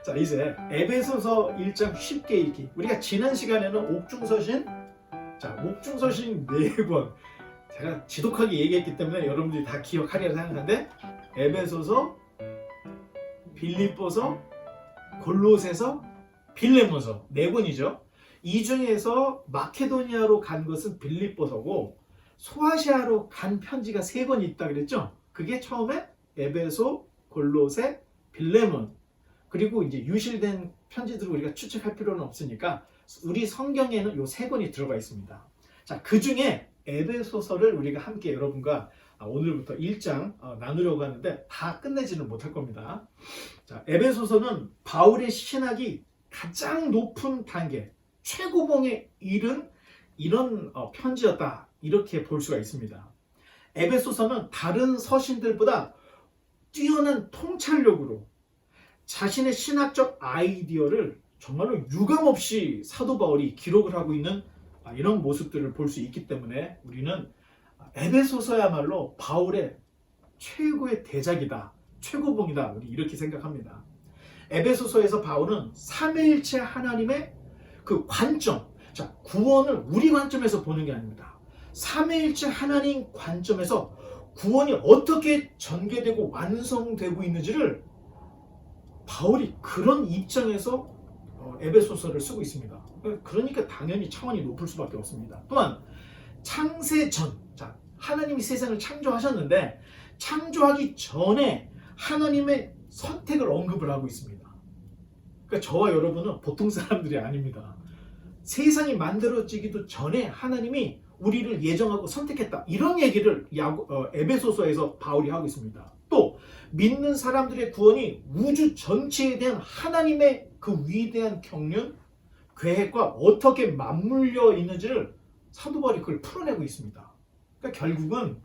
자, 이제 에베소서 1장 쉽게 읽기. 우리가 지난 시간에는 옥중서신, 자, 옥중서신 4권 제가 지독하게 얘기했기 때문에 여러분들이 다 기억하리라 생각하는데, 에베소서, 빌립보서, 골로새서, 빌레몬서 4권이죠. 이 중에서 마케도니아로 간 것은 빌립보서고 소아시아로 간 편지가 3권이 있다 그랬죠. 그게 처음에 에베소, 골로새, 빌레몬, 그리고 이제 유실된 편지들을 우리가 추측할 필요는 없으니까 우리 성경에는 요 3권이 들어가 있습니다. 자, 그 중에 에베소서를 우리가 함께 여러분과 오늘부터 1장 나누려고 하는데 다 끝내지는 못할 겁니다. 자, 에베소서는 바울의 신학이 가장 높은 단계, 최고봉에 이른 이런 편지였다, 이렇게 볼 수가 있습니다. 에베소서는 다른 서신들보다 뛰어난 통찰력으로 자신의 신학적 아이디어를 정말로 유감없이 사도 바울이 기록을 하고 있는 이런 모습들을 볼 수 있기 때문에 우리는 에베소서야말로 바울의 최고의 대작이다, 최고봉이다, 우리 이렇게 생각합니다. 에베소서에서 바울은 삼위일체 하나님의 그 관점, 자, 구원을 우리 관점에서 보는 게 아닙니다. 삼위일체 하나님 관점에서 구원이 어떻게 전개되고 완성되고 있는지를 바울이 그런 입장에서 에베소서를 쓰고 있습니다. 그러니까 당연히 차원이 높을 수밖에 없습니다. 또한 창세 전, 자, 하나님이 세상을 창조하셨는데 창조하기 전에 하나님의 선택을 언급을 하고 있습니다. 그러니까 저와 여러분은 보통 사람들이 아닙니다. 세상이 만들어지기도 전에 하나님이 우리를 예정하고 선택했다, 이런 얘기를 에베소서에서 바울이 하고 있습니다. 또 믿는 사람들의 구원이 우주 전체에 대한 하나님의 그 위대한 경륜, 계획과 어떻게 맞물려 있는지를 사도 바울이 그걸 풀어내고 있습니다. 그러니까 결국은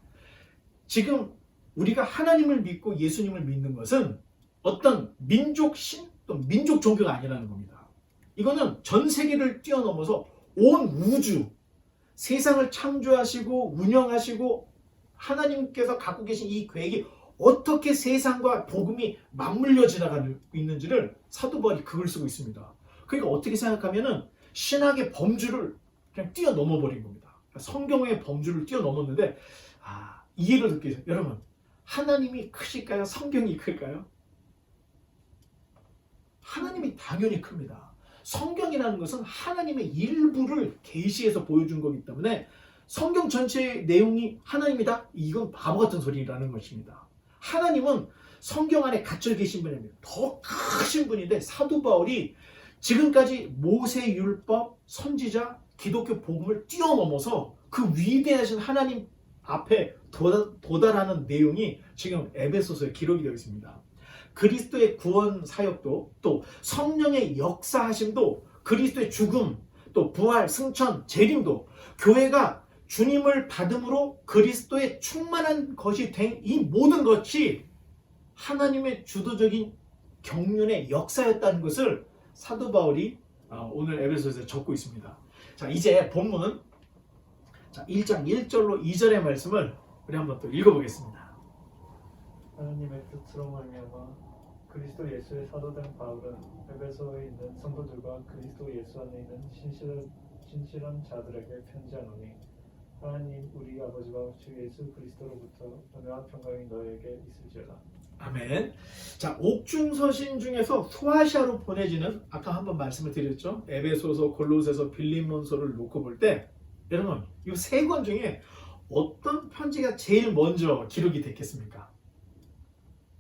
지금 우리가 하나님을 믿고 예수님을 믿는 것은 어떤 민족 신, 또 민족 종교가 아니라는 겁니다. 이거는 전 세계를 뛰어넘어서 온 우주, 세상을 창조하시고 운영하시고 하나님께서 갖고 계신 이 계획이 어떻게 세상과 복음이 맞물려 지나가고 있는지를 사도 바울이 그걸 쓰고 있습니다. 그러니까 어떻게 생각하면은 신학의 범주를 그냥 뛰어넘어 버린 겁니다. 성경의 범주를 뛰어넘었는데, 이해를 듣게, 여러분, 하나님이 크실까요? 성경이 클까요? 하나님이 당연히 큽니다. 성경이라는 것은 하나님의 일부를 계시해서 보여준 거기 때문에 성경 전체의 내용이 하나님이다? 이건 바보 같은 소리라는 것입니다. 하나님은 성경 안에 갇혀 계신 분이 아니라 더 크신 분인데, 사도 바울이 지금까지 모세 율법, 선지자, 기독교 복음을 뛰어넘어서 그 위대하신 하나님 앞에 도달하는 내용이 지금 에베소서에 기록이 되어 있습니다. 그리스도의 구원 사역도, 또 성령의 역사하심도, 그리스도의 죽음, 또 부활, 승천, 재림도, 교회가 주님을 받음으로 그리스도의 충만한 것이 된 이 모든 것이 하나님의 주도적인 경륜의 역사였다는 것을 사도 바울이 오늘 에베소서에서 적고 있습니다. 자, 이제 본문, 자, 1장 1절로 2절의 말씀을 우리 한번 또 읽어보겠습니다. 하나님의 뜻으로 말미암아 그리스도 예수의 사도된 바울은 에베소에 있는 성도들과 그리스도 예수 안에 있는 신실한 자들에게 편지하노니, 하나님 우리 아버지와 주 예수 그리스도로부터 은혜와 평강이 너에게 있을지어다. 아멘. 자, 옥중서신 중에서 소아시아로 보내지는, 아까 한번 말씀을 드렸죠, 에베소서, 골로새서, 빌립보서를 놓고 볼 때, 여러분, 이 3권 중에 어떤 편지가 제일 먼저 기록이 됐겠습니까?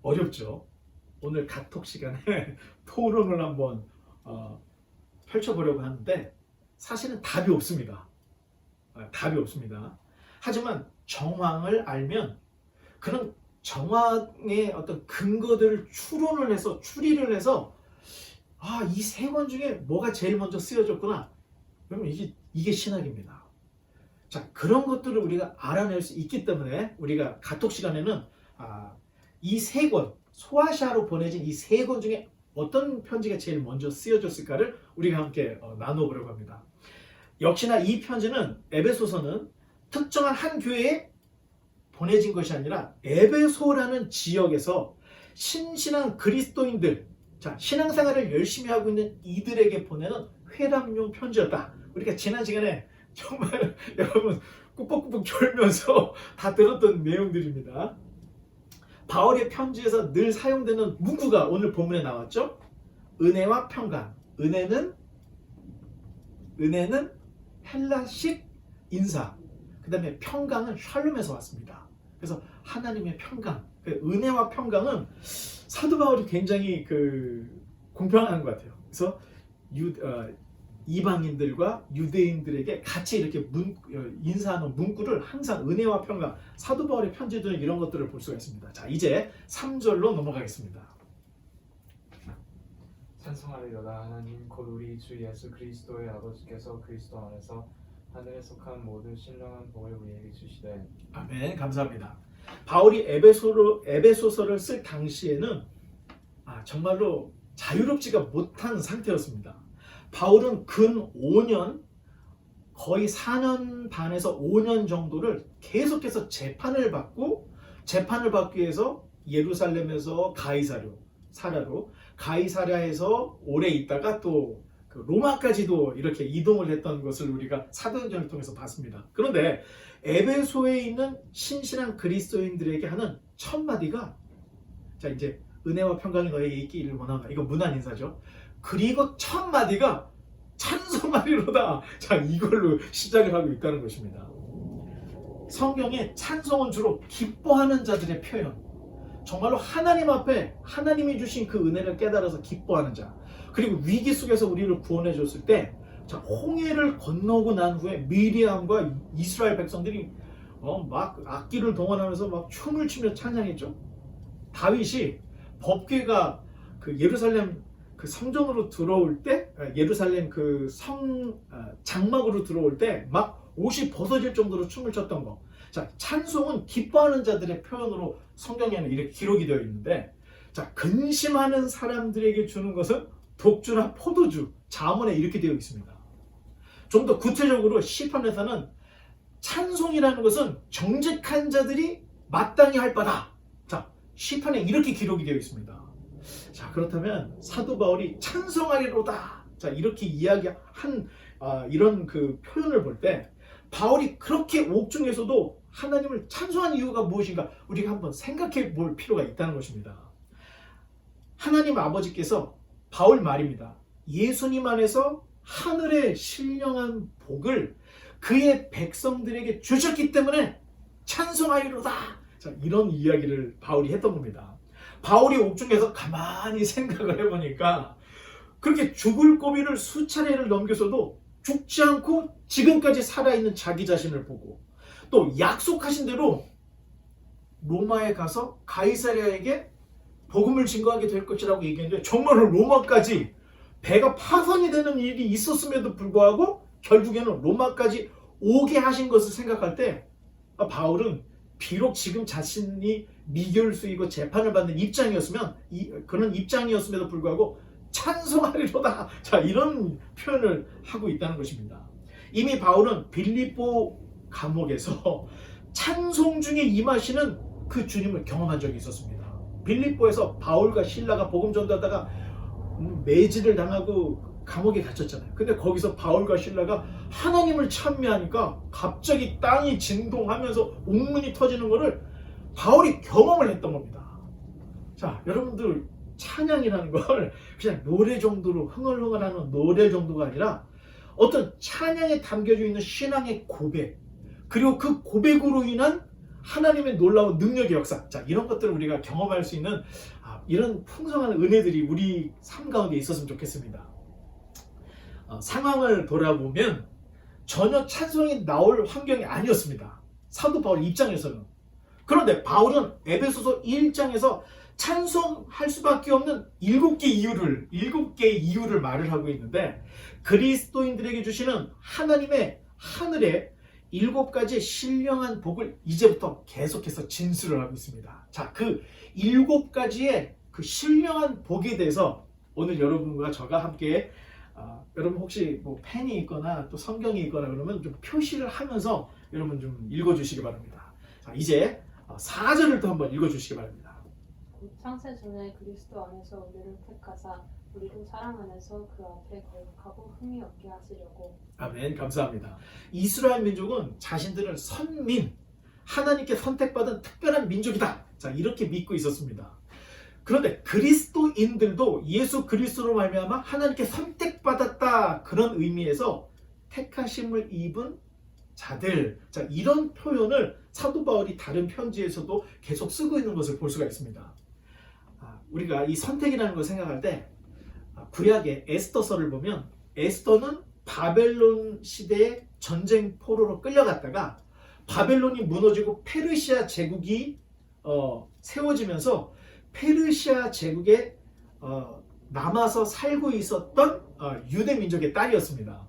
어렵죠. 오늘 카톡 시간에 토론을 한번 펼쳐보려고 하는데 사실은 답이 없습니다. 답이 없습니다. 하지만 정황을 알면 그런 정황의 어떤 근거들을 추론을 해서, 추리를 해서, 이 3권 중에 뭐가 제일 먼저 쓰여졌구나, 그러면 이게 신학입니다. 자, 그런 것들을 우리가 알아낼 수 있기 때문에 우리가 카톡 시간에는 이 3권, 소아시아로 보내진 이 3권 중에 어떤 편지가 제일 먼저 쓰여졌을까를 우리가 함께 나눠보려고 합니다. 역시나 이 편지는, 에베소서는 특정한 한 교회에 보내진 것이 아니라 에베소라는 지역에서 신실한 그리스도인들, 자, 신앙생활을 열심히 하고 있는 이들에게 보내는 회람용 편지였다. 우리가 지난 시간에 정말 여러분 꾹꾹꾹 졸면서 다 들었던 내용들입니다. 바울의 편지에서 늘 사용되는 문구가 오늘 본문에 나왔죠. 은혜와 평강. 은혜는 헬라식 인사. 그 다음에 평강은 샬롬에서 왔습니다. 그래서 하나님의 평강. 은혜와 평강은 사도 바울이 굉장히 공평한 것 같아요. 그래서 이방인들과 유대인들에게 같이 이렇게 인사하는 문구를 항상 은혜와 평강, 사도 바울의 편지들은 이런 것들을 볼 수가 있습니다. 자, 이제 3절로 넘어가겠습니다. 찬송하리로다. 하나님 곧 우리 주 예수 그리스도의 아버지께서 그리스도 안에서 하늘에 속한 모든 신령한 복을 우리에게 주시되. 아멘. 감사합니다. 바울이 에베소서를 쓸 당시에는 정말로 자유롭지가 못한 상태였습니다. 바울은 근 5년, 거의 4년 반에서 5년 정도를 계속해서 재판을 받기 위해서 예루살렘에서 가이사랴에서 오래 있다가 또 로마까지도 이렇게 이동을 했던 것을 우리가 사도행전을 통해서 봤습니다. 그런데 에베소에 있는 신실한 그리스도인들에게 하는 첫 마디가, 자, 이제 은혜와 평강이 너에게 있기를 원한다. 이거 문안 인사죠. 그리고 첫 마디가 찬송하리로다. 자, 이걸로 시작을 하고 있다는 것입니다. 성경에 찬송은 주로 기뻐하는 자들의 표현. 정말로 하나님 앞에 하나님이 주신 그 은혜를 깨달아서 기뻐하는 자. 그리고 위기 속에서 우리를 구원해 줬을 때, 자, 홍해를 건너고 난 후에 미리암과 이스라엘 백성들이 막 악기를 동원하면서 막 춤을 추며 찬양했죠. 다윗이 법궤가 예루살렘 성전으로 들어올 때, 예루살렘 장막으로 들어올 때 막 옷이 벗어질 정도로 춤을 췄던 거. 자, 찬송은 기뻐하는 자들의 표현으로 성경에는 이렇게 기록이 되어 있는데, 자, 근심하는 사람들에게 주는 것은 독주나 포도주, 잠언에 이렇게 되어 있습니다. 좀 더 구체적으로 시편에서는 찬송이라는 것은 정직한 자들이 마땅히 할 바다. 자, 시편에 이렇게 기록이 되어 있습니다. 자, 그렇다면 사도 바울이 찬송하리로다. 자, 이렇게 이야기한 이런 표현을 볼 때, 바울이 그렇게 옥중에서도 하나님을 찬송한 이유가 무엇인가 우리가 한번 생각해 볼 필요가 있다는 것입니다. 하나님 아버지께서, 바울 말입니다, 예수님 안에서 하늘의 신령한 복을 그의 백성들에게 주셨기 때문에 찬송하리로다. 자, 이런 이야기를 바울이 했던 겁니다. 바울이 옥중에서 가만히 생각을 해보니까 그렇게 죽을 고비를 수차례를 넘겨서도 죽지 않고 지금까지 살아있는 자기 자신을 보고, 또 약속하신 대로 로마에 가서 가이사랴에게 복음을 증거하게 될 것이라고 얘기했는데, 정말로 로마까지 배가 파손이 되는 일이 있었음에도 불구하고 결국에는 로마까지 오게 하신 것을 생각할 때, 바울은 비록 지금 자신이 미결수이고 재판을 받는 입장이었으면, 그런 입장이었음에도 불구하고 찬송하리로다. 자, 이런 표현을 하고 있다는 것입니다. 이미 바울은 빌립보 감옥에서 찬송 중에 임하시는 그 주님을 경험한 적이 있었습니다. 빌립보에서 바울과 실라가 복음 전도하다가 매질을 당하고 감옥에 갇혔잖아요. 근데 거기서 바울과 실라가 하나님을 찬미하니까 갑자기 땅이 진동하면서 옥문이 터지는 것을 바울이 경험을 했던 겁니다. 자, 여러분들, 찬양이라는 걸 그냥 노래 정도로 흥얼흥얼하는 노래 정도가 아니라 어떤 찬양에 담겨져 있는 신앙의 고백, 그리고 그 고백으로 인한 하나님의 놀라운 능력의 역사, 자, 이런 것들을 우리가 경험할 수 있는 이런 풍성한 은혜들이 우리 삶 가운데 있었으면 좋겠습니다. 상황을 돌아보면 전혀 찬송이 나올 환경이 아니었습니다. 사도 바울 입장에서는. 그런데 바울은 에베소서 1장에서 찬송할 수밖에 없는 7개의 이유를 말을 하고 있는데, 그리스도인들에게 주시는 하나님의 하늘의 7가지 신령한 복을 이제부터 계속해서 진술을 하고 있습니다. 자, 그 7가지의 그 신령한 복에 대해서 오늘 여러분과 저가 함께, 여러분 혹시 펜이 있거나 또 성경이 있거나 그러면 좀 표시를 하면서 여러분 좀 읽어주시기 바랍니다. 자, 이제 4절을 또 한번 읽어주시기 바랍니다. 곧 창세 전에 그리스도 안에서 우리를 택하사 우리도 사랑 안에서 그 앞에 거룩하고 흠이 없게 하시려고. 아멘. 감사합니다. 이스라엘 민족은 자신들을 선민, 하나님께 선택받은 특별한 민족이다. 자, 이렇게 믿고 있었습니다. 그런데 그리스도인들도 예수 그리스도로 말미암아 하나님께 선택받았다, 그런 의미에서 택하심을 입은 자들, 자, 이런 표현을 사도 바울이 다른 편지에서도 계속 쓰고 있는 것을 볼 수가 있습니다. 우리가 이 선택이라는 걸 생각할 때 구약의 에스더서를 보면 에스더는 바벨론 시대의 전쟁 포로로 끌려갔다가 바벨론이 무너지고 페르시아 제국이 세워지면서 페르시아 제국에 남아서 살고 있었던 유대 민족의 딸이었습니다.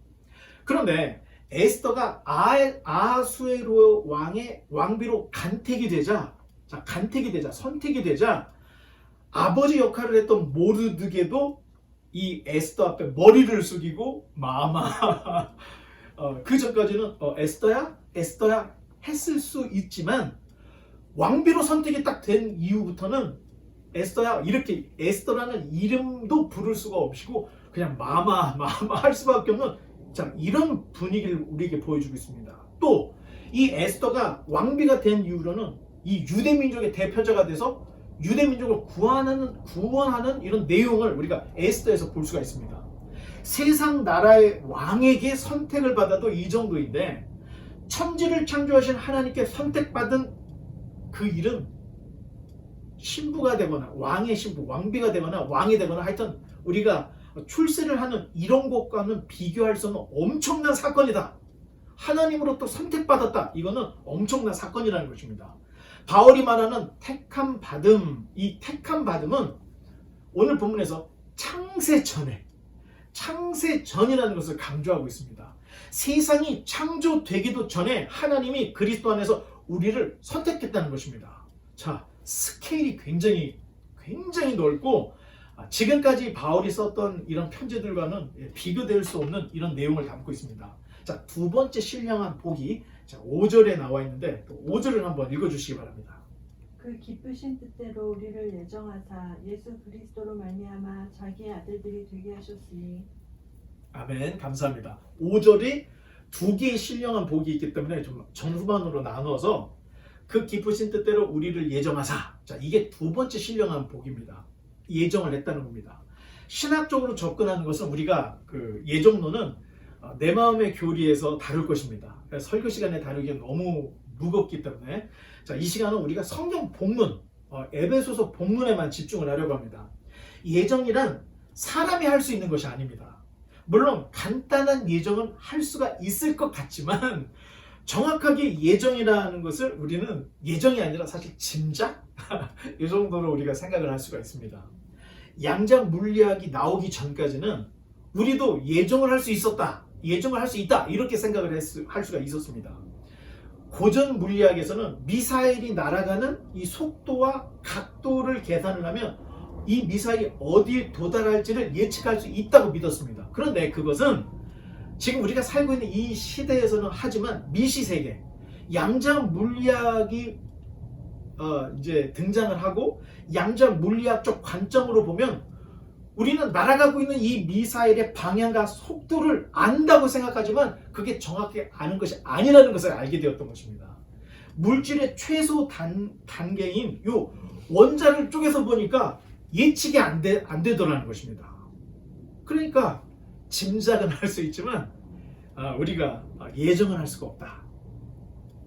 그런데 에스더가 아하수에로 왕의 왕비로 간택이 되자, 선택이 되자 아버지 역할을 했던 모르드게도 이 에스더 앞에 머리를 숙이고 마마 그 전까지는 에스더야 했을 수 있지만 왕비로 선택이 딱 된 이후부터는 에스더야 이렇게 에스더라는 이름도 부를 수가 없이고 그냥 마마 할 수밖에 없는, 자, 이런 분위기를 우리에게 보여주고 있습니다. 또 이 에스더가 왕비가 된 이후로는 이 유대 민족의 대표자가 돼서 유대 민족을 구원하는 이런 내용을 우리가 에스더에서 볼 수가 있습니다. 세상 나라의 왕에게 선택을 받아도 이 정도인데 천지를 창조하신 하나님께 선택받은 그 일은 신부가 되거나 왕의 신부, 왕비가 되거나 왕이 되거나 하여튼 우리가 출세를 하는 이런 것과는 비교할 수 없는 엄청난 사건이다. 하나님으로부터 선택받았다. 이거는 엄청난 사건이라는 것입니다. 바울이 말하는 택함 받음, 이 택함 받음은 오늘 본문에서 창세 전이라는 것을 강조하고 있습니다. 세상이 창조되기도 전에 하나님이 그리스도 안에서 우리를 선택했다는 것입니다. 자, 스케일이 굉장히 넓고 지금까지 바울이 썼던 이런 편지들과는 비교될 수 없는 이런 내용을 담고 있습니다. 자, 두 번째 신령한 복이 5절에 나와 있는데 5절을 한번 읽어주시기 바랍니다. 그 기쁘신 뜻대로 우리를 예정하사 예수 그리스도로 말미암아 자기의 아들들이 되게 하셨으니. 아멘. 감사합니다. 5절이 두 개의 신령한 복이 있기 때문에 좀 전후반으로 나눠서 그 기쁘신 뜻대로 우리를 예정하사, 자, 이게 두 번째 신령한 복입니다. 예정을 했다는 겁니다. 신학적으로 접근하는 것은 우리가 그 예정론은 내 마음의 교리에서 다룰 것입니다. 설교 시간에 다루기엔 너무 무겁기 때문에 자, 이 시간은 우리가 성경 본문, 에베소서 본문에만 집중을 하려고 합니다. 예정이란 사람이 할 수 있는 것이 아닙니다. 물론 간단한 예정은 할 수가 있을 것 같지만 정확하게 예정이라는 것을 우리는 예정이 아니라 사실 짐작? 이 정도로 우리가 생각을 할 수가 있습니다. 양자 물리학이 나오기 전까지는 우리도 예정을 할 수 있었다, 예정을 할 수 있다, 이렇게 생각을 할 수가 있었습니다. 고전 물리학에서는 미사일이 날아가는 이 속도와 각도를 계산을 하면 이 미사일이 어디에 도달할지를 예측할 수 있다고 믿었습니다. 그런데 그것은 지금 우리가 살고 있는 이 시대에서는 하지만 미시세계, 양자 물리학이 이제 등장을 하고 양자 물리학적 관점으로 보면 우리는 날아가고 있는 이 미사일의 방향과 속도를 안다고 생각하지만 그게 정확히 아는 것이 아니라는 것을 알게 되었던 것입니다. 물질의 최소 단계인 요 원자를 쪼개서 보니까 예측이 안 되더라는 것입니다. 그러니까 짐작은 할 수 있지만 우리가 예정을 할 수가 없다.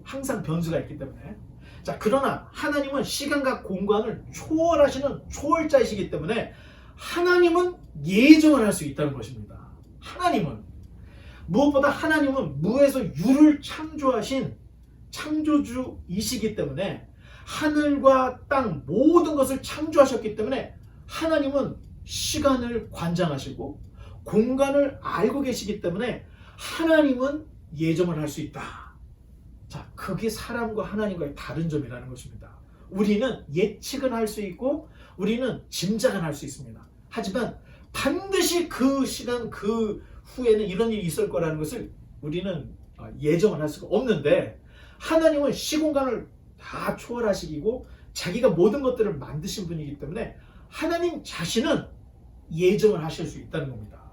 항상 변수가 있기 때문에. 자, 그러나 하나님은 시간과 공간을 초월하시는 초월자이시기 때문에 하나님은 예정을 할 수 있다는 것입니다. 하나님은 무엇보다 하나님은 무에서 유를 창조하신 창조주이시기 때문에 하늘과 땅 모든 것을 창조하셨기 때문에 하나님은 시간을 관장하시고 공간을 알고 계시기 때문에 하나님은 예정을 할 수 있다. 자, 그게 사람과 하나님과의 다른 점이라는 것입니다. 우리는 예측은 할 수 있고 우리는 짐작은 할 수 있습니다. 하지만 반드시 그 시간 그 후에는 이런 일이 있을 거라는 것을 우리는 예정을 할 수가 없는데 하나님은 시공간을 다 초월하시고 자기가 모든 것들을 만드신 분이기 때문에 하나님 자신은 예정을 하실 수 있다는 겁니다.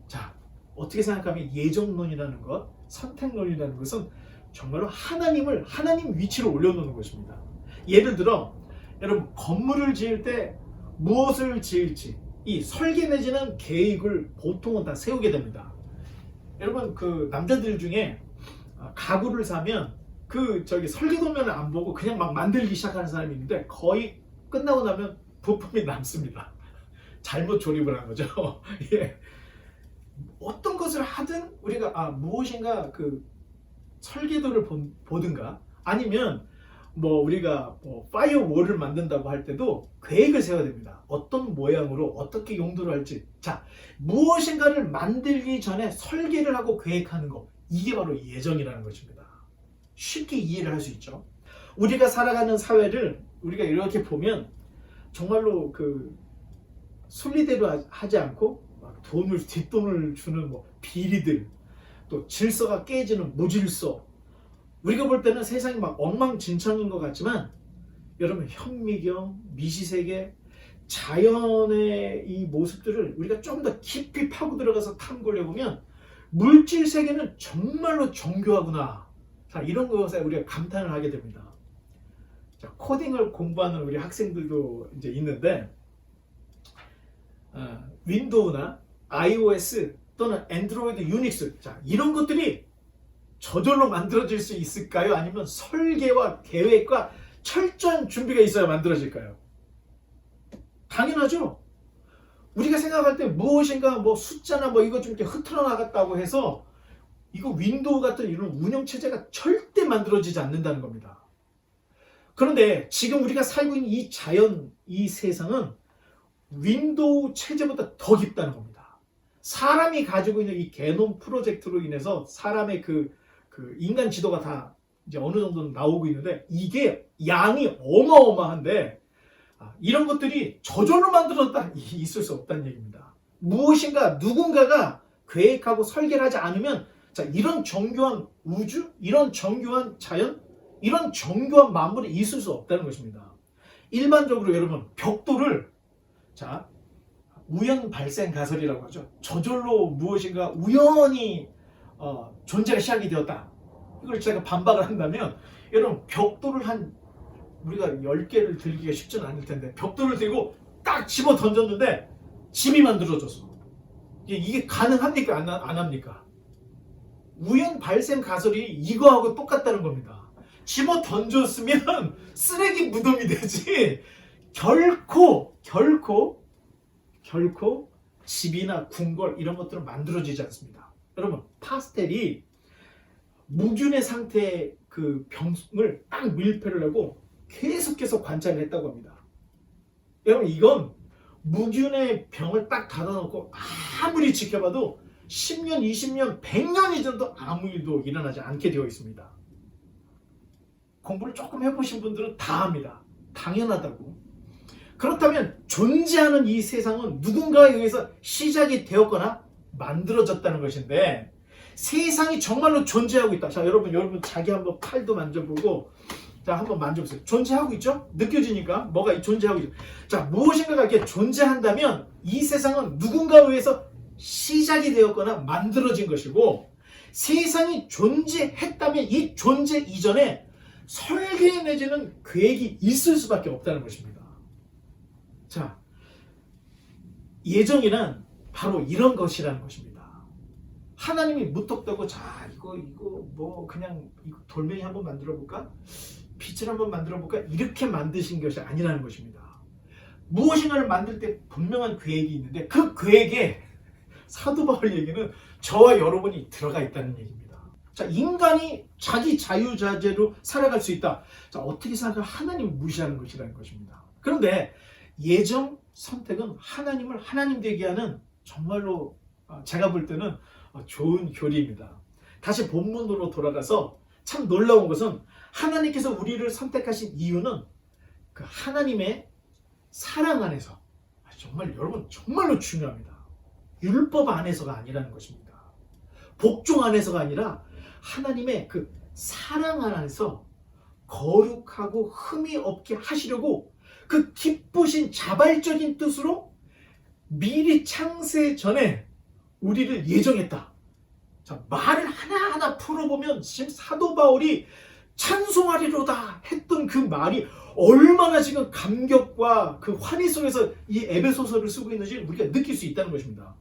자, 어떻게 생각하면 예정론이라는 것, 선택론이라는 것은 정말로 하나님을 하나님 위치로 올려놓는 것입니다. 예를 들어 여러분 건물을 지을 때 무엇을 지을지 이 설계 내지는 계획을 보통은 다 세우게 됩니다. 여러분 그 남자들 중에 가구를 사면 그 설계도면을 안 보고 그냥 막 만들기 시작하는 사람이 있는데 거의 끝나고 나면 부품이 남습니다. 잘못 조립을 한 거죠. 예. 어떤 것을 하든 우리가 무엇인가 그 설계도를 보든가 아니면 우리가 파이어월을 만든다고 할 때도 계획을 세워야 됩니다. 어떤 모양으로 어떻게 용도를 할지. 자, 무엇인가를 만들기 전에 설계를 하고 계획하는 거, 이게 바로 예정이라는 것입니다. 쉽게 이해를 할 수 있죠. 우리가 살아가는 사회를 우리가 이렇게 보면 정말로 그 순리대로 하지 않고 막 뒷돈을 주는 비리들, 또 질서가 깨지는 무질서, 우리가 볼 때는 세상이 막 엉망진창인 것 같지만 여러분 현미경, 미시세계, 자연의 이 모습들을 우리가 좀 더 깊이 파고 들어가서 탐구를 해보면 물질 세계는 정말로 정교하구나. 자, 이런 것에 우리가 감탄을 하게 됩니다. 자, 코딩을 공부하는 우리 학생들도 이제 있는데 윈도우나 iOS 또는 안드로이드, 유닉스, 자, 이런 것들이 저절로 만들어질 수 있을까요? 아니면 설계와 계획과 철저한 준비가 있어야 만들어질까요? 당연하죠. 우리가 생각할 때 무엇인가 숫자나 이거 좀 이렇게 흐트러 나갔다고 해서 이거 윈도우 같은 이런 운영체제가 절대 만들어지지 않는다는 겁니다. 그런데 지금 우리가 살고 있는 이 자연, 이 세상은 윈도우 체제보다 더 깊다는 겁니다. 사람이 가지고 있는 이 게놈 프로젝트로 인해서 사람의 그 인간 지도가 다 이제 어느 정도는 나오고 있는데 이게 양이 어마어마한데 이런 것들이 저절로 만들어졌다 있을 수 없다는 얘기입니다. 무엇인가 누군가가 계획하고 설계를 하지 않으면 자, 이런 정교한 우주, 이런 정교한 자연, 이런 정교한 만물이 있을 수 없다는 것입니다. 일반적으로 여러분 벽돌을 자 우연 발생 가설이라고 하죠. 저절로 무엇인가 우연히 존재가 시작이 되었다. 이걸 제가 반박을 한다면 여러분 벽돌을 우리가 10개를 들기가 쉽지는 않을 텐데 벽돌을 들고 딱 집어 던졌는데 집이 만들어졌어. 이게 가능합니까? 안 합니까? 우연 발생 가설이 이거하고 똑같다는 겁니다. 집어 던졌으면 쓰레기 무덤이 되지 결코 집이나 궁궐 이런 것들은 만들어지지 않습니다. 여러분 파스텔이 무균의 상태의 그 병을 딱 밀폐를 하고 계속해서 관찰을 했다고 합니다. 여러분 이건 무균의 병을 딱 닫아놓고 아무리 지켜봐도 10년, 20년, 100년이 지나도 아무 일도 일어나지 않게 되어 있습니다. 공부를 조금 해보신 분들은 다 압니다. 당연하다고. 그렇다면 존재하는 이 세상은 누군가에 의해서 시작이 되었거나 만들어졌다는 것인데 세상이 정말로 존재하고 있다. 자, 여러분 자기 한번 팔도 만져보고 자, 한번 만져보세요. 존재하고 있죠? 느껴지니까 뭐가 존재하고 있죠. 자, 무엇인가가 이렇게 존재한다면 이 세상은 누군가에 의해서 시작이 되었거나 만들어진 것이고 세상이 존재했다면 이 존재 이전에 설계 내지는 계획이 있을 수밖에 없다는 것입니다. 자, 예정이란 바로 이런 것이라는 것입니다. 하나님이 무턱대고 자 이거 그냥 이거 돌멩이 한번 만들어 볼까? 빛을 한번 만들어 볼까? 이렇게 만드신 것이 아니라는 것입니다. 무엇인가를 만들 때 분명한 계획이 있는데 그 계획에 사도 바울 얘기는 저와 여러분이 들어가 있다는 얘기입니다. 자, 인간이 자기 자유자재로 살아갈 수 있다. 자, 어떻게 생각하면 하나님을 무시하는 것이라는 것입니다. 그런데 예정 선택은 하나님을 하나님 되게 하는 정말로 제가 볼 때는 좋은 교리입니다. 다시 본문으로 돌아가서 참 놀라운 것은 하나님께서 우리를 선택하신 이유는 그 하나님의 사랑 안에서 정말 여러분 정말로 중요합니다. 율법 안에서가 아니라는 것입니다. 복종 안에서가 아니라 하나님의 그 사랑 안에서 거룩하고 흠이 없게 하시려고 그 기쁘신 자발적인 뜻으로 미리 창세 전에 우리를 예정했다. 자, 말을 하나하나 풀어보면 지금 사도 바울이 찬송하리로다 했던 그 말이 얼마나 지금 감격과 그 환희 속에서 이 에베소서를 쓰고 있는지 우리가 느낄 수 있다는 것입니다.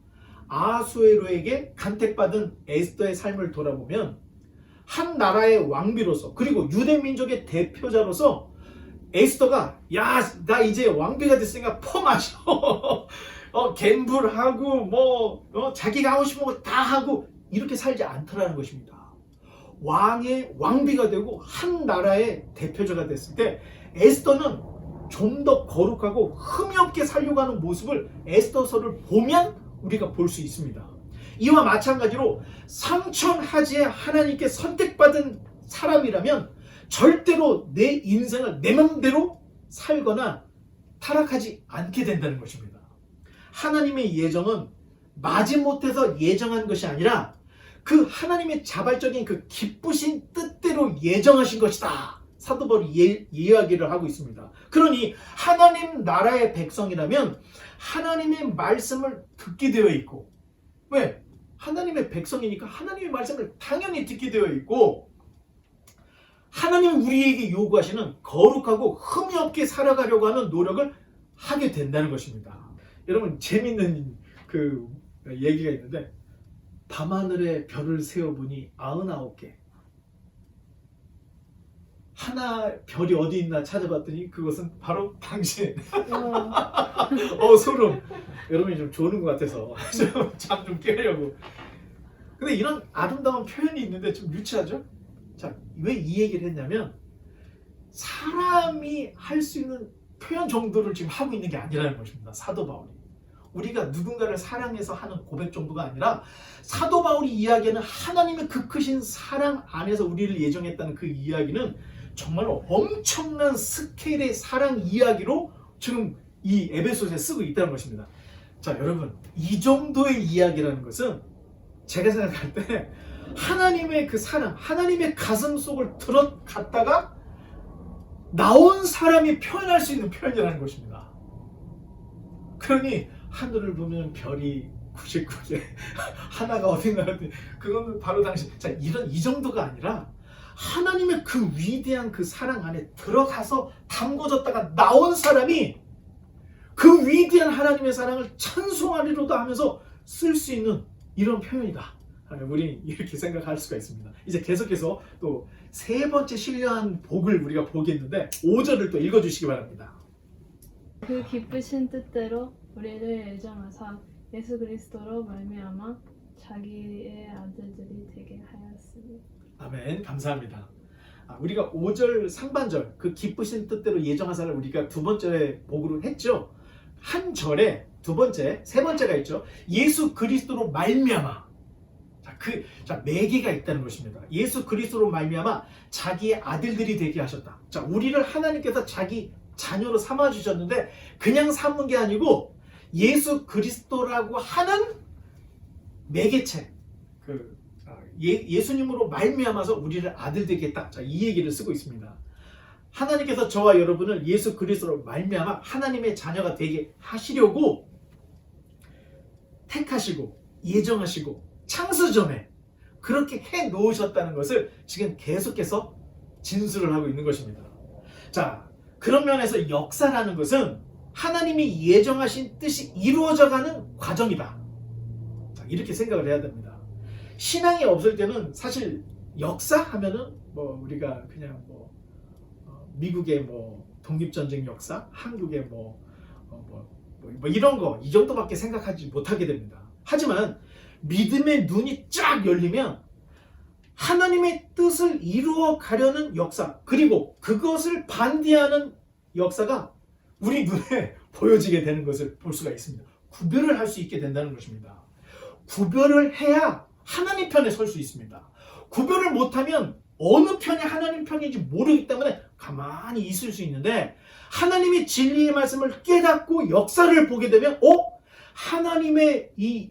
아수에로에게 간택받은 에스더의 삶을 돌아보면 한 나라의 왕비로서 그리고 유대 민족의 대표자로서 에스더가 야, 나 이제 왕비가 됐으니까 퍼마셔. 갬블하고 자기가 하고 싶은 거 다 하고 이렇게 살지 않더라는 것입니다. 왕의 왕비가 되고 한 나라의 대표자가 됐을 때 에스더는 좀 더 거룩하고 흠이 없게 살려고 하는 모습을 에스더서를 보면 우리가 볼 수 있습니다. 이와 마찬가지로 성천하지에 하나님께 선택받은 사람이라면 절대로 내 인생을 내 맘대로 살거나 타락하지 않게 된다는 것입니다. 하나님의 예정은 마지못해서 예정한 것이 아니라 그 하나님의 자발적인 그 기쁘신 뜻대로 예정하신 것이다. 사도 바울이 이야기를 하고 있습니다. 그러니 하나님 나라의 백성이라면 하나님의 말씀을 듣게 되어 있고, 왜? 하나님의 백성이니까 하나님의 말씀을 당연히 듣게 되어 있고, 하나님이 우리에게 요구하시는 거룩하고 흠이 없게 살아가려고 하는 노력을 하게 된다는 것입니다. 여러분, 재밌는 그 얘기가 있는데, 밤하늘에 별을 세어보니 99개. 하나 별이 어디 있나 찾아봤더니 그것은 바로 당신. 소름. 여러분이 좀 조는 것 같아서 잠 좀 깨려고. 근데 이런 아름다운 표현이 있는데 좀 유치하죠? 자, 왜 이 얘기를 했냐면 사람이 할 수 있는 표현 정도를 지금 하고 있는 게 아니라는 것입니다. 사도 바울이. 우리가 누군가를 사랑해서 하는 고백 정도가 아니라 사도 바울이 이야기하는 하나님의 그 크신 사랑 안에서 우리를 예정했다는 그 이야기는 정말로 엄청난 스케일의 사랑 이야기로 지금 이 에베소서에 쓰고 있다는 것입니다. 자, 여러분, 이 정도의 이야기라는 것은 제가 생각할 때 하나님의 그 사랑, 하나님의 가슴 속을 들어갔다가 나온 사람이 표현할 수 있는 표현이라는 것입니다. 그러니 하늘을 보면 별이 99개, 하나가 어딘가 그건 바로 당신. 자, 이 정도가 아니라 하나님의 그 위대한 그 사랑 안에 들어가서 담궈졌다가 나온 사람이 그 위대한 하나님의 사랑을 찬송하리로다 하면서 쓸 수 있는 이런 표현이다. 우리 이렇게 생각할 수가 있습니다. 이제 계속해서 또 세 번째 신령한 복을 우리가 보겠는데 5절을 또 읽어주시기 바랍니다. 그 기쁘신 뜻대로 우리를 예정하사 예수 그리스도로 말미암아 자기의 아들들이 되게 하였으니. 아멘. 감사합니다. 우리가 5절 상반절 그 기쁘신 뜻대로 예정하사를 우리가 두 번째 복으로 했죠. 한 절에 두 번째, 세 번째가 있죠. 예수 그리스도로 말미암아. 자, 네 개가 있다는 것입니다. 예수 그리스도로 말미암아 자기의 아들들이 되게 하셨다. 자, 우리를 하나님께서 자기 자녀로 삼아 주셨는데 그냥 삼은 게 아니고 예수 그리스도라고 하는 매개체, 예수님으로 말미암아서 우리를 아들 되게 했다. 자, 이 얘기를 쓰고 있습니다. 하나님께서 저와 여러분을 예수 그리스도로 말미암아 하나님의 자녀가 되게 하시려고 택하시고 예정하시고 창세 전에 그렇게 해 놓으셨다는 것을 지금 계속해서 진술을 하고 있는 것입니다. 자, 그런 면에서 역사라는 것은 하나님이 예정하신 뜻이 이루어져가는 과정이다. 자, 이렇게 생각을 해야 됩니다. 신앙이 없을 때는 사실 역사하면은 우리가 그냥 미국의 독립전쟁 역사, 한국의 이런 거 이 정도밖에 생각하지 못하게 됩니다. 하지만 믿음의 눈이 쫙 열리면 하나님의 뜻을 이루어 가려는 역사, 그리고 그것을 반대하는 역사가 우리 눈에 보여지게 되는 것을 볼 수가 있습니다. 구별을 할 수 있게 된다는 것입니다. 구별을 해야 하나님 편에 설 수 있습니다. 구별을 못하면 어느 편이 하나님 편인지 모르기 때문에 가만히 있을 수 있는데 하나님의 진리의 말씀을 깨닫고 역사를 보게 되면 하나님의 이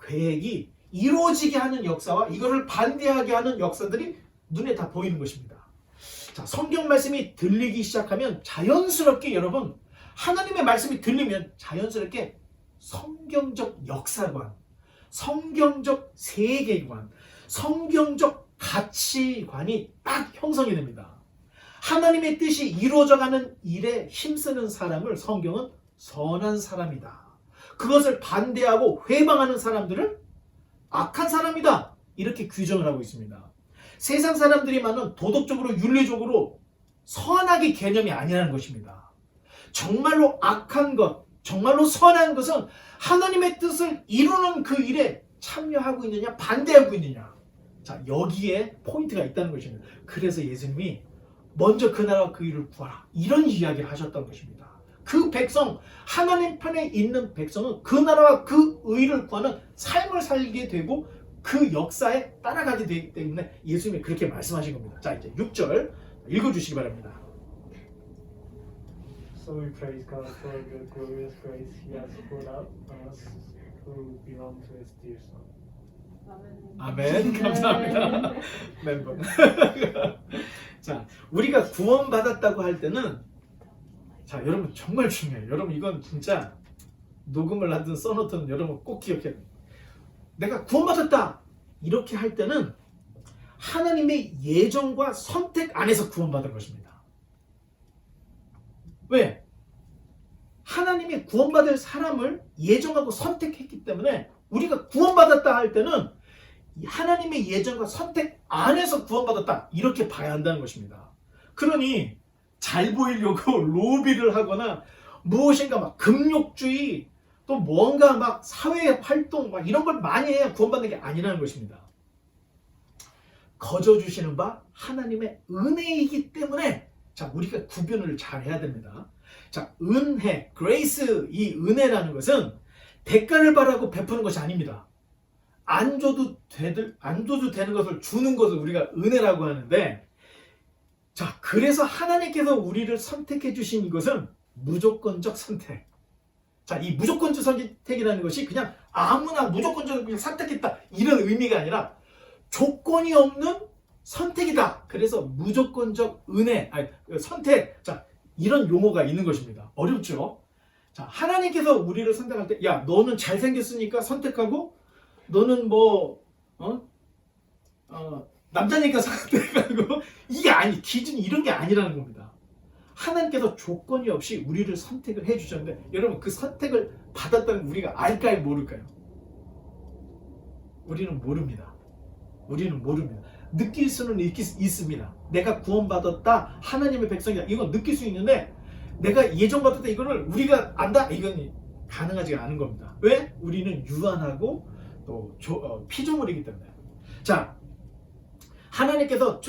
계획이 이루어지게 하는 역사와 이거를 반대하게 하는 역사들이 눈에 다 보이는 것입니다. 자, 성경 말씀이 들리기 시작하면 자연스럽게 여러분 하나님의 말씀이 들리면 자연스럽게 성경적 역사관, 성경적 세계관, 성경적 가치관이 딱 형성이 됩니다. 하나님의 뜻이 이루어져가는 일에 힘쓰는 사람을 성경은 선한 사람이다. 그것을 반대하고 회방하는 사람들을 악한 사람이다. 이렇게 규정을 하고 있습니다. 세상 사람들이만은 도덕적으로 윤리적으로 선악의 개념이 아니라는 것입니다. 정말로 악한 것, 정말로 선한 것은 하나님의 뜻을 이루는 그 일에 참여하고 있느냐 반대하고 있느냐. 자, 여기에 포인트가 있다는 것입니다. 그래서 예수님이 먼저 그 나라와 그 일을 구하라 이런 이야기를 하셨던 것입니다. 그 백성, 하나님 편에 있는 백성은 그 나라와 그 의를 구하는 삶을 살게 되고 그 역사에 따라가게 되기 때문에 예수님이 그렇게 말씀하신 겁니다. 자, 이제 6절 읽어주시기 바랍니다. So we praise God for the glorious grace He has poured out on us who belong to His dear Son. 아멘. 감사합니다. 멤버. 자, 우리가 구원받았다고 할 때는 자, 여러분 정말 중요해요. 여러분 이건 진짜 녹음을 하든 써놓든 여러분 꼭 기억해야 돼요. 내가 구원받았다 이렇게 할 때는 하나님의 예정과 선택 안에서 구원받은 것입니다. 왜? 하나님이 구원받을 사람을 예정하고 선택했기 때문에 우리가 구원받았다 할 때는 하나님의 예정과 선택 안에서 구원받았다 이렇게 봐야 한다는 것입니다. 그러니 잘 보이려고 로비를 하거나 무엇인가 막 금욕주의 또 뭔가 막 사회 활동 막 이런 걸 많이 해야 구원받는 게 아니라는 것입니다. 거저 주시는 바 하나님의 은혜이기 때문에 자, 우리가 구분을 잘 해야 됩니다. 자, 은혜, grace, 이 은혜라는 것은 대가를 바라고 베푸는 것이 아닙니다. 안 줘도 되는 것을 주는 것을 우리가 은혜라고 하는데, 자, 그래서 하나님께서 우리를 선택해 주신 것은 무조건적 선택. 자, 이 무조건적 선택이라는 것이 그냥 아무나 무조건적으로 선택했다 이런 의미가 아니라 조건이 없는 선택이다. 그래서 무조건적 은혜, 선택. 자, 이런 용어가 있는 것입니다. 어렵죠? 자, 하나님께서 우리를 선택할 때, 야, 너는 잘생겼으니까 선택하고, 너는 남자니까 선택하고, 이게 기준이 이런 게 아니라는 겁니다. 하나님께서 조건이 없이 우리를 선택을 해주셨는데, 여러분 그 선택을 받았다는 우리가 알까요, 모를까요? 우리는 모릅니다. 우리는 모릅니다. 느낄 수는 있습니다. 내가 구원받았다, 하나님의 백성이다, 이건 느낄 수 있는데 내가 예정받았다 이거를 우리가 안다, 이건 가능하지 않은 겁니다. 왜? 우리는 유한하고 또 피조물이기 때문에. 자, 하나님께서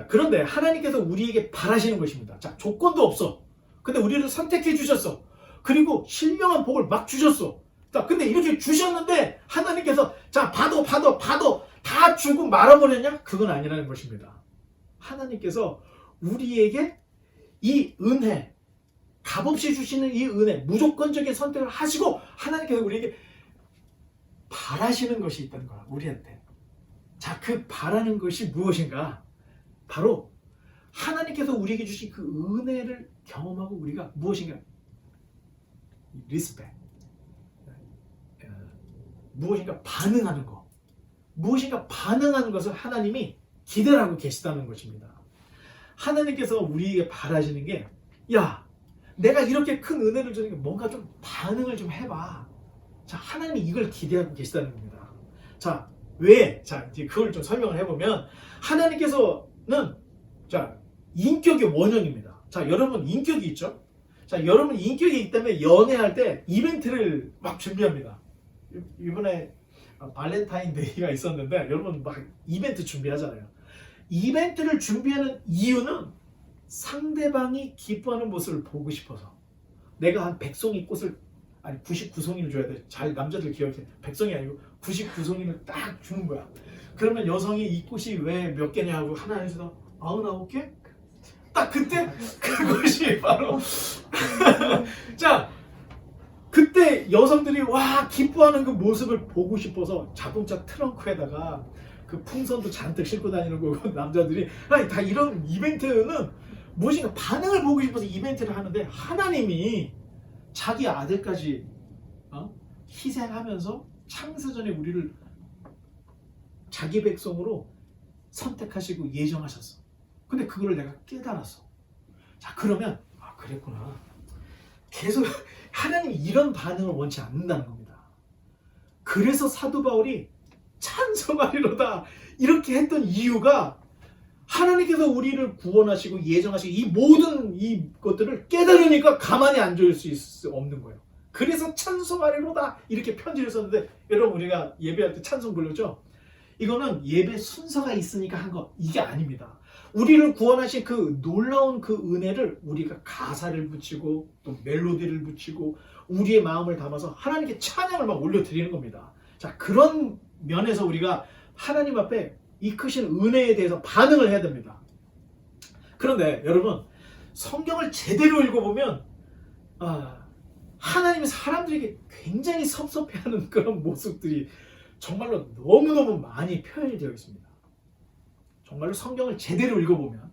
그런데 하나님께서 우리에게 바라시는 것입니다. 자, 조건도 없어. 근데 우리를 선택해 주셨어. 그리고 신령한 복을 막 주셨어. 자, 근데 이렇게 주셨는데 하나님께서 자, 받아 다 주고 말아버렸냐? 그건 아니라는 것입니다. 하나님께서 우리에게 이 은혜, 값없이 주시는 이 은혜, 무조건적인 선택을 하시고 하나님께서 우리에게 바라시는 것이 있다는 거야, 우리한테. 자, 그 바라는 것이 무엇인가? 바로 하나님께서 우리에게 주신 그 은혜를 경험하고 우리가 무엇인가? 리스펙, 무엇인가 반응하는 것, 무엇인가 반응하는 것을 하나님이 기대를 하고 계시다는 것입니다. 하나님께서 우리에게 바라시는 게, 야, 내가 이렇게 큰 은혜를 주니까 뭔가 좀 반응을 좀 해봐. 자, 하나님이 이걸 기대하고 계시다는 겁니다. 자, 왜? 자, 이제 그걸 좀 설명을 해보면, 하나님께서는, 자, 인격의 원형입니다. 자, 여러분 인격이 있죠? 자, 여러분 인격이 있기 때문에 연애할 때 이벤트를 막 준비합니다. 이번에 발렌타인데이가 있었는데 여러분 막 이벤트 준비하잖아요. 이벤트를 준비하는 이유는 상대방이 기뻐하는 모습을 보고 싶어서. 내가 한 100송이 꽃을, 아니 99송이를 줘야 돼. 잘 남자들 기억해. 100송이 아니고 99송이를 딱 주는 거야. 그러면 여성이 이 꽃이 왜 몇 개냐 하고 하나 해서 99개? 딱 그때 그것이 바로 자, 그때 여성들이 와 기뻐하는 그 모습을 보고 싶어서 자동차 트렁크에다가 그 풍선도 잔뜩 싣고 다니는 거고 남자들이 아니 다 이런 이벤트는 무엇인가 반응을 보고 싶어서 이벤트를 하는데 하나님이 자기 아들까지 희생하면서 창세전에 우리를 자기 백성으로 선택하시고 예정하셨어. 근데 그걸 내가 깨달았어. 자 그러면 그랬구나. 계속 하나님이 이런 반응을 원치 않는다는 겁니다. 그래서 사도 바울이 찬송하리로다 이렇게 했던 이유가 하나님께서 우리를 구원하시고 예정하시고 이 모든 이 것들을 깨달으니까 가만히 앉을 수 없는 거예요. 그래서 찬송하리로다 이렇게 편지를 썼는데 여러분 우리가 예배할 때 찬송 불렀죠? 이거는 예배 순서가 있으니까 한 거 이게 아닙니다. 우리를 구원하신 그 놀라운 그 은혜를 우리가 가사를 붙이고 또 멜로디를 붙이고 우리의 마음을 담아서 하나님께 찬양을 막 올려드리는 겁니다. 자 그런 면에서 우리가 하나님 앞에 이 크신 은혜에 대해서 반응을 해야 됩니다. 그런데 여러분 성경을 제대로 읽어보면 하나님이 사람들에게 굉장히 섭섭해하는 그런 모습들이 정말로 너무너무 많이 표현이 되어 있습니다. 정말로 성경을 제대로 읽어보면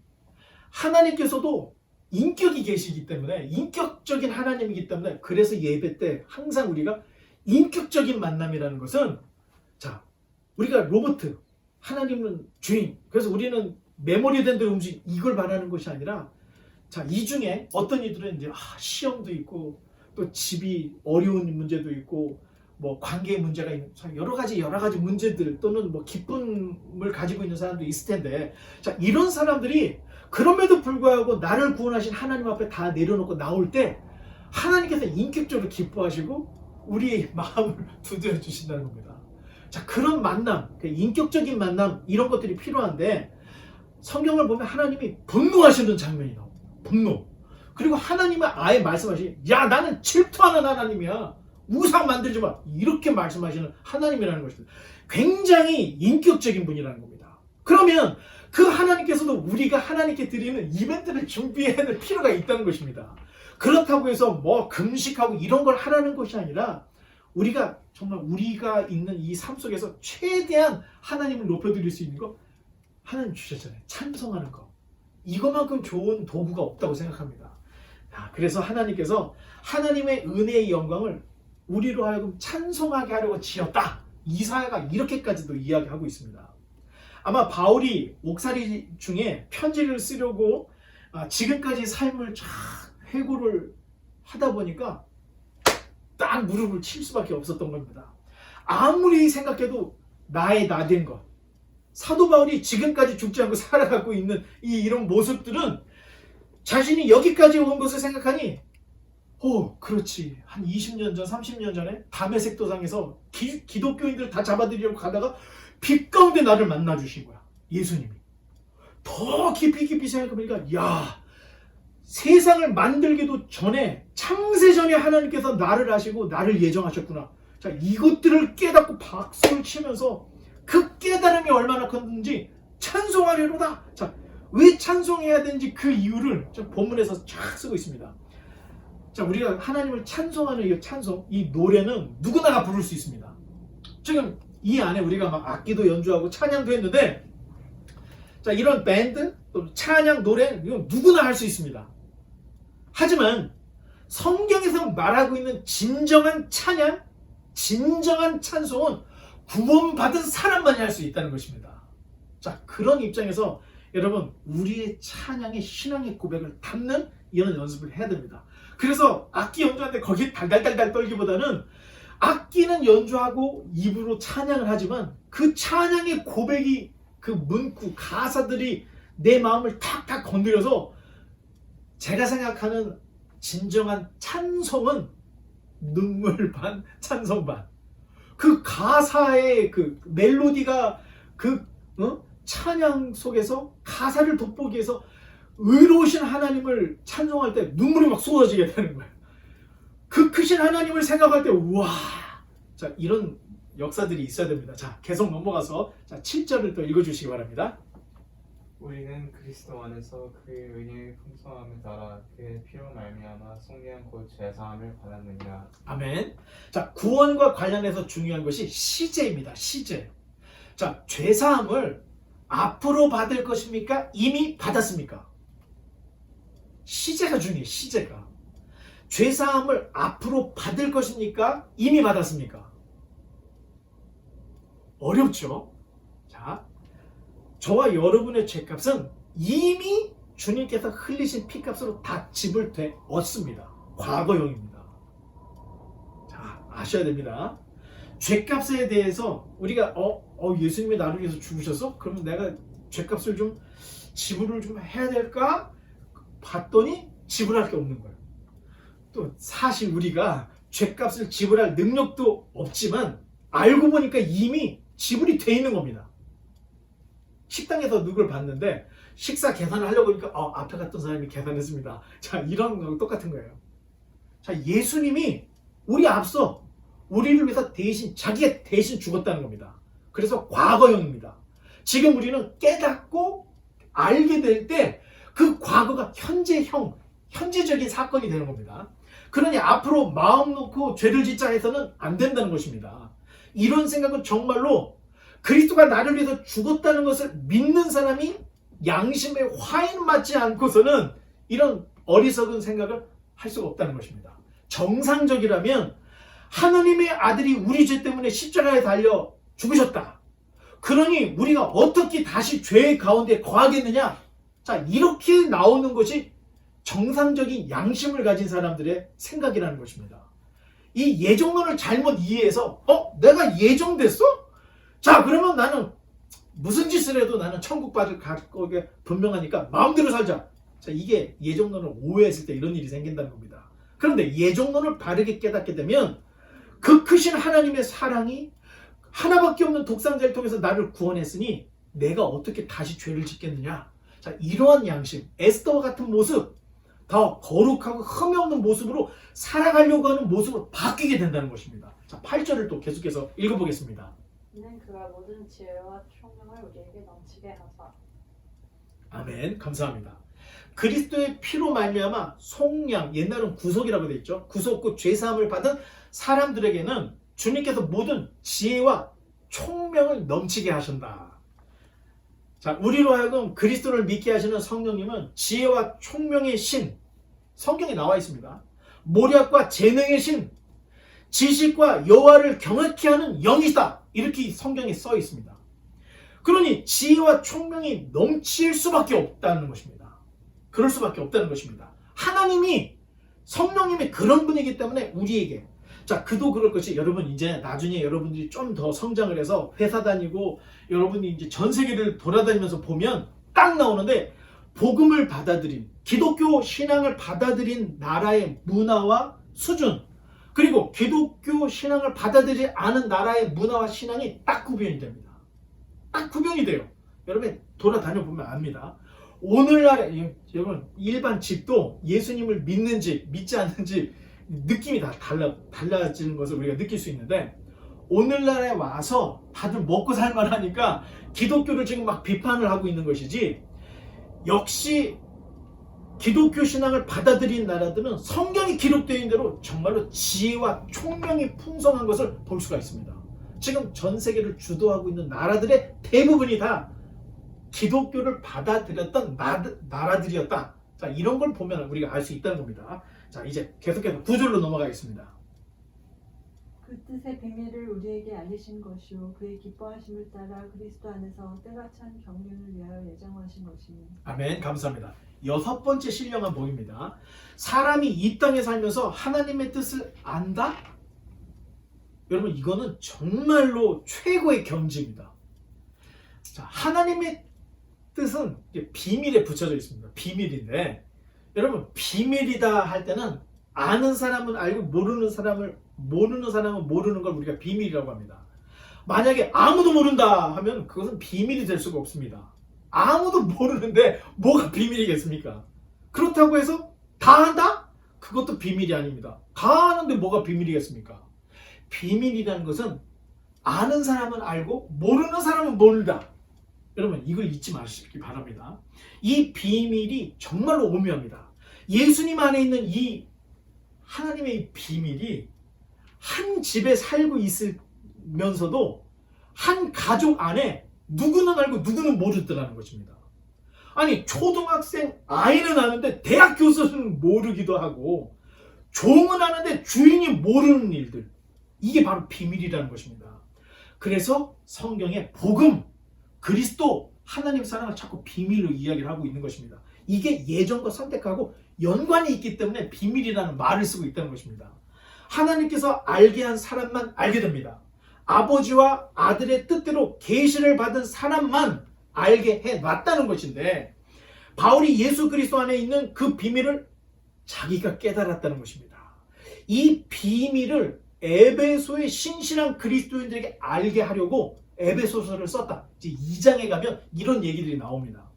하나님께서도 인격이 계시기 때문에 인격적인 하나님이기 때문에 그래서 예배 때 항상 우리가 인격적인 만남이라는 것은 자 우리가 로봇 하나님은 주인 그래서 우리는 메모리된 대로 움직 이걸 말하는 것이 아니라 자 이 중에 어떤 이들은 이제 시험도 있고 또 집이 어려운 문제도 있고 뭐 관계의 문제가 있는 여러 가지 문제들 또는 뭐 기쁨을 가지고 있는 사람도 있을 텐데 자 이런 사람들이 그럼에도 불구하고 나를 구원하신 하나님 앞에 다 내려놓고 나올 때 하나님께서 인격적으로 기뻐하시고 우리의 마음을 두드려 주신다는 겁니다. 자 그런 만남, 인격적인 만남 이런 것들이 필요한데 성경을 보면 하나님이 분노하시는 장면이 나옵니다. 분노. 그리고 하나님은 아예 말씀하시 야 나는 질투하는 하나님이야. 우상 만들지 마. 이렇게 말씀하시는 하나님이라는 것입니다. 굉장히 인격적인 분이라는 겁니다. 그러면 그 하나님께서도 우리가 하나님께 드리는 이벤트를 준비해야 될 필요가 있다는 것입니다. 그렇다고 해서 뭐 금식하고 이런 걸 하라는 것이 아니라 우리가 정말 우리가 있는 이 삶 속에서 최대한 하나님을 높여드릴 수 있는 거 하나님 주셨잖아요. 찬송하는 거. 이것만큼 좋은 도구가 없다고 생각합니다. 그래서 하나님께서 하나님의 은혜의 영광을 우리로 하여금 찬송하게 하려고 지었다. 이사야가 이렇게까지도 이야기하고 있습니다. 아마 바울이 옥살이 중에 편지를 쓰려고 지금까지 삶을 쫙 회고를 하다 보니까 딱 무릎을 칠 수밖에 없었던 겁니다. 아무리 생각해도 나의 나된 것 사도 바울이 지금까지 죽지 않고 살아가고 있는 이런 모습들은 자신이 여기까지 온 것을 생각하니 그렇지. 한 20년 전, 30년 전에 다메섹 도상에서 기독교인들 다 잡아들이려고 가다가 빛 가운데 나를 만나주신 거야. 예수님이. 더 깊이 생각해보니까 야 세상을 만들기도 전에 창세전에 하나님께서 나를 아시고 나를 예정하셨구나. 자 이것들을 깨닫고 박수를 치면서 그 깨달음이 얼마나 컸는지 찬송하리로다. 자 왜 찬송해야 되는지 그 이유를 본문에서 쫙 쓰고 있습니다. 자 우리가 하나님을 찬송하는 이 찬송 이 노래는 누구나가 부를 수 있습니다. 지금 이 안에 우리가 막 악기도 연주하고 찬양도 했는데 자 이런 밴드 또 찬양 노래 이건 누구나 할 수 있습니다. 하지만 성경에서 말하고 있는 진정한 찬양 진정한 찬송은 구원받은 사람만이 할 수 있다는 것입니다. 자 그런 입장에서 여러분 우리의 찬양의 신앙의 고백을 담는 이런 연습을 해야 됩니다. 그래서 악기 연주하는데 거기에 달달달달 떨기보다는 악기는 연주하고 입으로 찬양을 하지만 그 찬양의 고백이 그 문구 가사들이 내 마음을 탁탁 건드려서 제가 생각하는 진정한 찬송은 눈물 반 찬송 반 그 가사의 그 멜로디가 그 찬양 속에서 가사를 돋보기 위해서 의로우신 하나님을 찬송할 때 눈물이 막 쏟아지게 되는 거예요. 그 크신 하나님을 생각할 때 우와 자 이런 역사들이 있어야 됩니다. 자 계속 넘어가서 자 7절을 또 읽어주시기 바랍니다. 우리는 그리스도 안에서 그의 은혜의 풍성함에 따라 그의 피로 말미암아 성령 곧 죄사함을 받았느니라. 아멘. 자 구원과 관련해서 중요한 것이 시제입니다. 시제. 자, 죄사함을 앞으로 받을 것입니까? 이미 받았습니까? 시제가 중요해요. 시제가. 죄사함을 앞으로 받을 것입니까? 이미 받았습니까? 어렵죠? 자, 저와 여러분의 죄값은 이미 주님께서 흘리신 피값으로 다 지불되었습니다. 과거형입니다. 자, 아셔야 됩니다. 죄값에 대해서 우리가 예수님이 나를 위해서 죽으셔서 그러면 내가 죄값을 좀 지불을 좀 해야 될까? 봤더니 지불할 게 없는 거예요. 또 사실 우리가 죄값을 지불할 능력도 없지만 알고 보니까 이미 지불이 돼 있는 겁니다. 식당에서 누굴 봤는데 식사 계산을 하려고 하니까 앞에 갔던 사람이 계산했습니다. 자, 이런 거 똑같은 거예요. 자, 예수님이 우리 앞서 우리를 위해서 자기가 대신 죽었다는 겁니다. 그래서 과거형입니다. 지금 우리는 깨닫고 알게 될 때 그 과거가 현재적인 사건이 되는 겁니다. 그러니 앞으로 마음 놓고 죄를 짓자 해서는 안 된다는 것입니다. 이런 생각은 정말로 그리스도가 나를 위해서 죽었다는 것을 믿는 사람이 양심에 화인 맞지 않고서는 이런 어리석은 생각을 할 수가 없다는 것입니다. 정상적이라면 하나님의 아들이 우리 죄 때문에 십자가에 달려 죽으셨다. 그러니 우리가 어떻게 다시 죄 가운데 거하겠느냐? 자, 이렇게 나오는 것이 정상적인 양심을 가진 사람들의 생각이라는 것입니다. 이 예정론을 잘못 이해해서 내가 예정됐어? 자, 그러면 나는 무슨 짓을 해도 나는 천국 받을 거게 분명하니까 마음대로 살자. 자, 이게 예정론을 오해했을 때 이런 일이 생긴다는 겁니다. 그런데 예정론을 바르게 깨닫게 되면 그 크신 하나님의 사랑이 하나밖에 없는 독생자를 통해서 나를 구원했으니 내가 어떻게 다시 죄를 짓겠느냐. 자, 이러한 양심, 에스더와 같은 모습, 더 거룩하고 흠이 없는 모습으로 살아가려고 하는 모습으로 바뀌게 된다는 것입니다. 자, 8절을 또 계속해서 읽어보겠습니다. 이는 그가 모든 지혜와 총명을 우리에게 넘치게 하사. 아멘. 감사합니다. 그리스도의 피로 말미암아 속량, 옛날은 구속이라고 되어 있죠. 구속과 죄사함을 받은 사람들에게는 주님께서 모든 지혜와 총명을 넘치게 하신다. 자, 우리로 하여금 그리스도를 믿게 하시는 성령님은 지혜와 총명의 신, 성경에 나와 있습니다. 모략과 재능의 신, 지식과 여호와를 경외케 하는 영이다. 이렇게 성경에 써 있습니다. 그러니 지혜와 총명이 넘칠 수밖에 없다는 것입니다. 그럴 수밖에 없다는 것입니다. 하나님이, 성령님이 그런 분이기 때문에 우리에게, 자, 그도 그럴 것이 여러분 이제 나중에 여러분들이 좀 더 성장을 해서 회사 다니고 여러분이 이제 전 세계를 돌아다니면서 보면 딱 나오는데 복음을 받아들인, 기독교 신앙을 받아들인 나라의 문화와 수준, 그리고 기독교 신앙을 받아들이지 않은 나라의 문화와 신앙이 딱 구별이 됩니다. 딱 구별이 돼요. 여러분 돌아다녀 보면 압니다. 오늘날의 여러분 일반 집도 예수님을 믿는지 믿지 않는지 느낌이 다 달라지는 것을 우리가 느낄 수 있는데, 오늘날에 와서 다들 먹고 살만하니까 기독교를 지금 막 비판을 하고 있는 것이지, 역시 기독교 신앙을 받아들인 나라들은 성경이 기록되어 있는 대로 정말로 지혜와 총명이 풍성한 것을 볼 수가 있습니다. 지금 전 세계를 주도하고 있는 나라들의 대부분이 다 기독교를 받아들였던 나라들이었다. 자, 이런 걸 보면 우리가 알 수 있다는 겁니다. 자, 이제 계속해서 9절로 넘어가겠습니다. 그 뜻의 비밀을 우리에게 알리신 것이요 그의 기뻐하심을 따라 그리스도 안에서 때가 찬 경륜을 위하여 예정하신 것이니. 아멘. 감사합니다. 6번째 신령한 복입니다. 사람이 이 땅에 살면서 하나님의 뜻을 안다? 여러분 이거는 정말로 최고의 경지입니다. 자, 하나님의 뜻은 비밀에 붙여져 있습니다. 비밀인데, 여러분 비밀이다 할 때는 아는 사람은 알고 모르는 사람은 모르는 걸 우리가 비밀이라고 합니다. 만약에 아무도 모른다 하면 그것은 비밀이 될 수가 없습니다. 아무도 모르는데 뭐가 비밀이겠습니까? 그렇다고 해서 다 한다? 그것도 비밀이 아닙니다. 다 아는데 뭐가 비밀이겠습니까? 비밀이라는 것은 아는 사람은 알고 모르는 사람은 모른다. 여러분 이걸 잊지 마시기 바랍니다. 이 비밀이 정말로 오묘합니다. 예수님 안에 있는 이 하나님의 이 비밀이 한 집에 살고 있으면서도 한 가족 안에 누구는 알고 누구는 모르더라는 것입니다. 아니 초등학생 아이는 아는데 대학 교수는 모르기도 하고 종은 아는데 주인이 모르는 일들, 이게 바로 비밀이라는 것입니다. 그래서 성경에 복음, 그리스도, 하나님 사랑을 자꾸 비밀로 이야기를 하고 있는 것입니다. 이게 예정과 선택하고 연관이 있기 때문에 비밀이라는 말을 쓰고 있다는 것입니다. 하나님께서 알게 한 사람만 알게 됩니다. 아버지와 아들의 뜻대로 계시를 받은 사람만 알게 해놨다는 것인데, 바울이 예수 그리스도 안에 있는 그 비밀을 자기가 깨달았다는 것입니다. 이 비밀을 에베소의 신실한 그리스도인들에게 알게 하려고 에베소서를 썼다. 이제 2장에 가면 이런 얘기들이 나옵니다.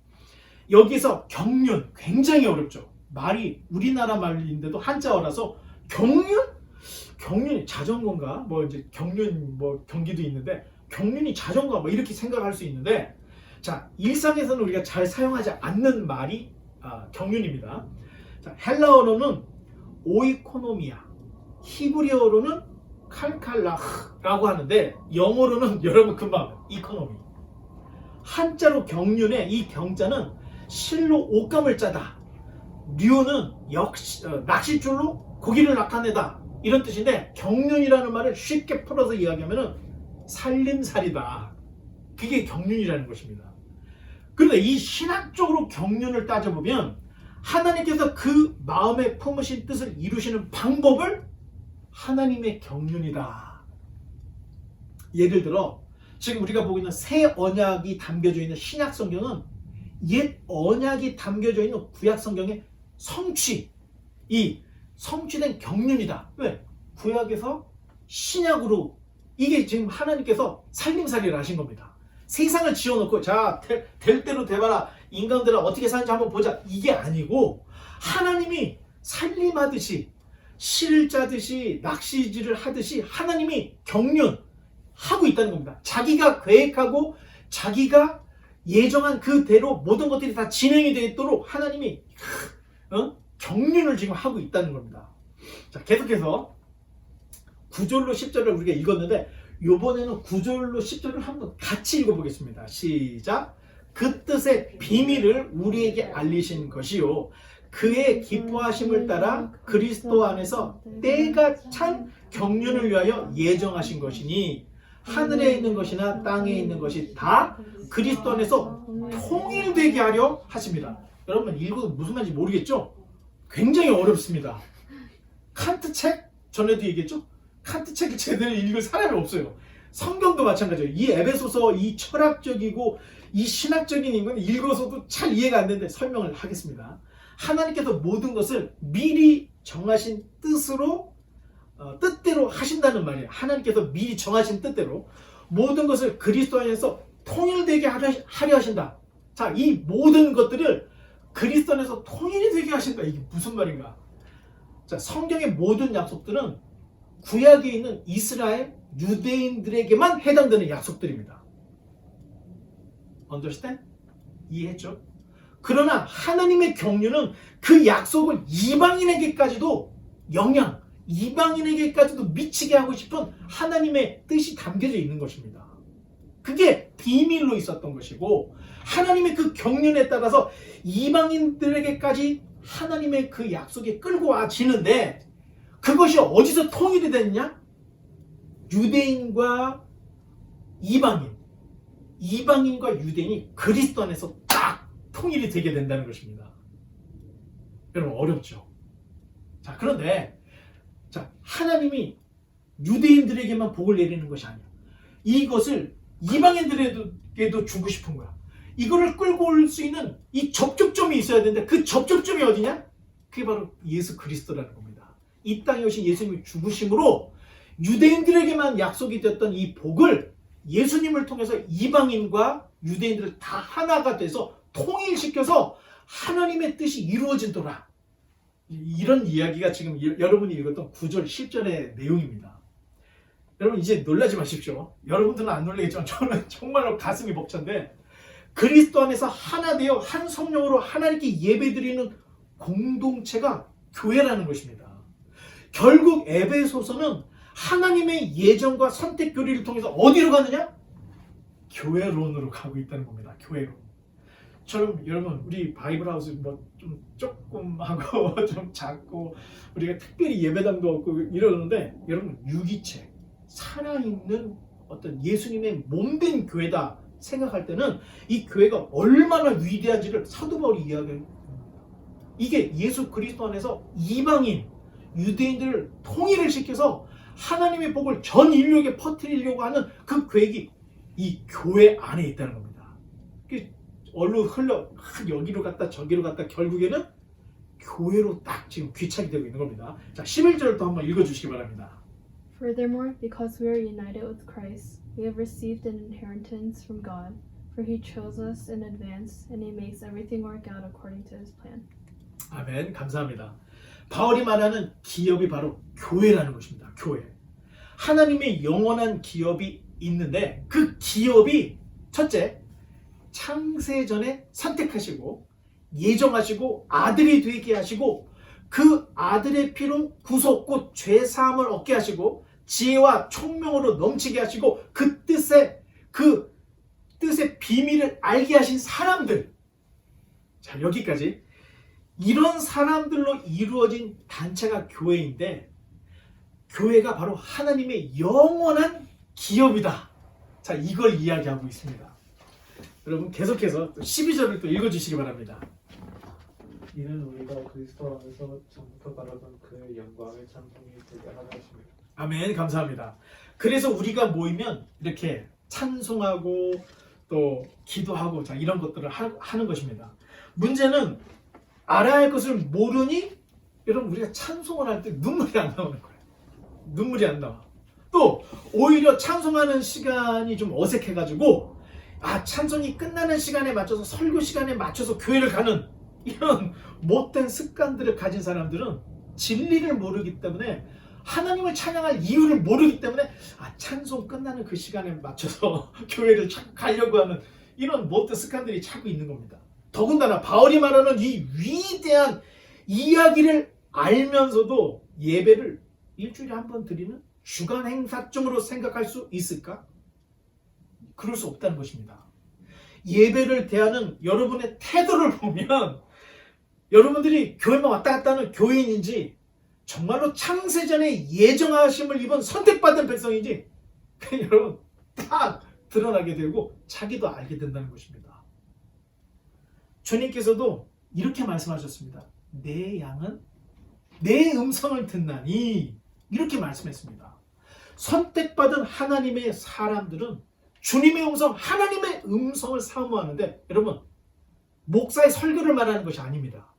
여기서 경륜, 굉장히 어렵죠. 말이 우리나라 말인데도 한자어라서 경륜이 자전거인가? 뭐 이제 경륜 뭐 경기도 있는데 경륜이 자전거 뭐 이렇게 생각할 수 있는데, 자, 일상에서는 우리가 잘 사용하지 않는 말이 경륜입니다. 자, 헬라어로는 오이코노미아, 히브리어로는 칼칼라라고 하는데 영어로는 여러분 금방 이코노미. 한자로 경륜의 이 경자는 실로 옷감을 짜다, 류는 낚싯줄로 고기를 낚아내다, 이런 뜻인데, 경륜이라는 말을 쉽게 풀어서 이야기하면 살림살이다. 그게 경륜이라는 것입니다. 그런데 이 신학적으로 경륜을 따져보면 하나님께서 그 마음에 품으신 뜻을 이루시는 방법을 하나님의 경륜이다. 예를 들어 지금 우리가 보고 있는 새 언약이 담겨져 있는 신약 성경은 옛 언약이 담겨져 있는 구약 성경의 성취, 이 성취된 경륜이다. 왜? 구약에서 신약으로 이게 지금 하나님께서 살림살이를 하신 겁니다. 세상을 지어놓고 자, 될 대로 돼봐라, 인간들은 어떻게 사는지 한번 보자, 이게 아니고 하나님이 살림하듯이, 실을 짜듯이, 낚시질을 하듯이 하나님이 경륜하고 있다는 겁니다. 자기가 계획하고 자기가 예정한 그대로 모든 것들이 다 진행이 되도록 하나님이 경륜을 지금 하고 있다는 겁니다. 자, 계속해서 9절로 10절을 우리가 읽었는데 이번에는 9절로 10절을 한번 같이 읽어보겠습니다. 시작. 그 뜻의 비밀을 우리에게 알리신 것이요, 그의 기뻐하심을 따라 그리스도 안에서 때가 찬 경륜을 위하여 예정하신 것이니 하늘에 있는 것이나 땅에 있는 것이 다 그리스도 안에서 통일되게 하려 하십니다. 여러분 읽어도 무슨 말인지 모르겠죠? 굉장히 어렵습니다. 칸트 책? 전에도 얘기했죠? 칸트 책을 제대로 읽을 사람이 없어요. 성경도 마찬가지예요. 이 에베소서, 이 철학적이고 이 신학적인 인건 읽어서도 잘 이해가 안 되는데 설명을 하겠습니다. 하나님께서 모든 것을 미리 정하신 뜻대로 하신다는 말이에요. 하나님께서 미리 정하신 뜻대로 모든 것을 그리스도 안에서 통일되게 하려 하신다. 자, 이 모든 것들을 그리스도 안에서 통일이 되게 하신다. 이게 무슨 말인가? 자, 성경의 모든 약속들은 구약에 있는 이스라엘 유대인들에게만 해당되는 약속들입니다. Understand? 이해했죠? 그러나 하나님의 경륜은 그 약속을 이방인에게까지도 이방인에게까지도 미치게 하고 싶은 하나님의 뜻이 담겨져 있는 것입니다. 그게 비밀로 있었던 것이고, 하나님의 그 경륜에 따라서 이방인들에게까지 하나님의 그 약속이 끌고 와지는데, 그것이 어디서 통일이 됐냐? 유대인과 이방인과 유대인이 그리스도 안에서 딱 통일이 되게 된다는 것입니다. 여러분 어렵죠? 자, 그런데 자, 하나님이 유대인들에게만 복을 내리는 것이 아니야. 이것을 이방인들에게도 주고 싶은 거야. 이거를 끌고 올 수 있는 이 접촉점이 있어야 되는데 그 접촉점이 어디냐? 그게 바로 예수 그리스도라는 겁니다. 이 땅에 오신 예수님이 죽으심으로 유대인들에게만 약속이 됐던 이 복을 예수님을 통해서 이방인과 유대인들을 다 하나가 돼서 통일시켜서 하나님의 뜻이 이루어진도라. 이런 이야기가 지금 여러분이 읽었던 9절, 10절의 내용입니다. 여러분 이제 놀라지 마십시오. 여러분들은 안 놀라겠지만 저는 정말로 가슴이 벅찬데, 그리스도 안에서 하나 되어 한 성령으로 하나님께 예배드리는 공동체가 교회라는 것입니다. 결국 에베소서는 하나님의 예정과 선택 교리를 통해서 어디로 가느냐? 교회론으로 가고 있다는 겁니다. 교회론. 처럼 여러분 우리 바이블하우스 뭐 좀 조금 하고 좀 작고 우리가 특별히 예배당도 없고 이러는데 여러분 유기체 살아있는 어떤 예수님의 몸된 교회다 생각할 때는 이 교회가 얼마나 위대한지를 사도 바울이 이야기합니다. 이게 예수 그리스도 안에서 이방인 유대인들을 통일을 시켜서 하나님의 복을 전 인류에게 퍼뜨리려고 하는 그 계획이 이 교회 안에 있다는 겁니다. 얼로 흘러 여기로 갔다 저기로 갔다 결국에는 교회로 딱 지금 귀착이 되고 있는 겁니다. 자, 11절을 또 한번 읽어주시기 바랍니다. Furthermore, because we are united with Christ, we have received an inheritance from God, for He chose us in advance, and He makes everything work out according to His plan. 아멘. 감사합니다. 바울이 말하는 기업이 바로 교회라는 것입니다. 교회. 하나님의 영원한 기업이 있는데 그 기업이 첫째, 창세전에 선택하시고 예정하시고 아들이 되게 하시고 그 아들의 피로 구속 곧 죄사함을 얻게 하시고 지혜와 총명으로 넘치게 하시고 그 뜻의 비밀을 알게 하신 사람들. 자, 여기까지. 이런 사람들로 이루어진 단체가 교회인데 교회가 바로 하나님의 영원한 기업이다. 자, 이걸 이야기하고 있습니다. 여러분 계속해서 12절을 또 읽어주시기 바랍니다. 이는 우리가 그리스도 안에서 전부터 바라던 그의 영광의 찬송이 되게 하려 하십니다. 아멘. 감사합니다. 그래서 우리가 모이면 이렇게 찬송하고 또 기도하고 자 이런 것들을 하는 것입니다. 문제는 알아야 할 것을 모르니 여러분 우리가 찬송을 할 때 눈물이 안 나오는 거예요. 눈물이 안 나와. 또 오히려 찬송하는 시간이 좀 어색해가지고 찬송이 끝나는 시간에 맞춰서 설교 시간에 맞춰서 교회를 가는 이런 못된 습관들을 가진 사람들은 진리를 모르기 때문에 하나님을 찬양할 이유를 모르기 때문에 찬송 끝나는 그 시간에 맞춰서 교회를 가려고 하는 이런 못된 습관들이 자꾸 있는 겁니다. 더군다나 바울이 말하는 이 위대한 이야기를 알면서도 예배를 일주일에 한 번 드리는 주간 행사쯤으로 생각할 수 있을까? 그럴 수 없다는 것입니다. 예배를 대하는 여러분의 태도를 보면 여러분들이 교회만 왔다 갔다 하는 교인인지 정말로 창세전에 예정하심을 입은 선택받은 백성인지 여러분 딱 드러나게 되고 자기도 알게 된다는 것입니다. 주님께서도 이렇게 말씀하셨습니다. 내 양은 내 음성을 듣나니 이렇게 말씀했습니다. 선택받은 하나님의 사람들은 주님의 음성, 하나님의 음성을 사모하는데 여러분 목사의 설교를 말하는 것이 아닙니다.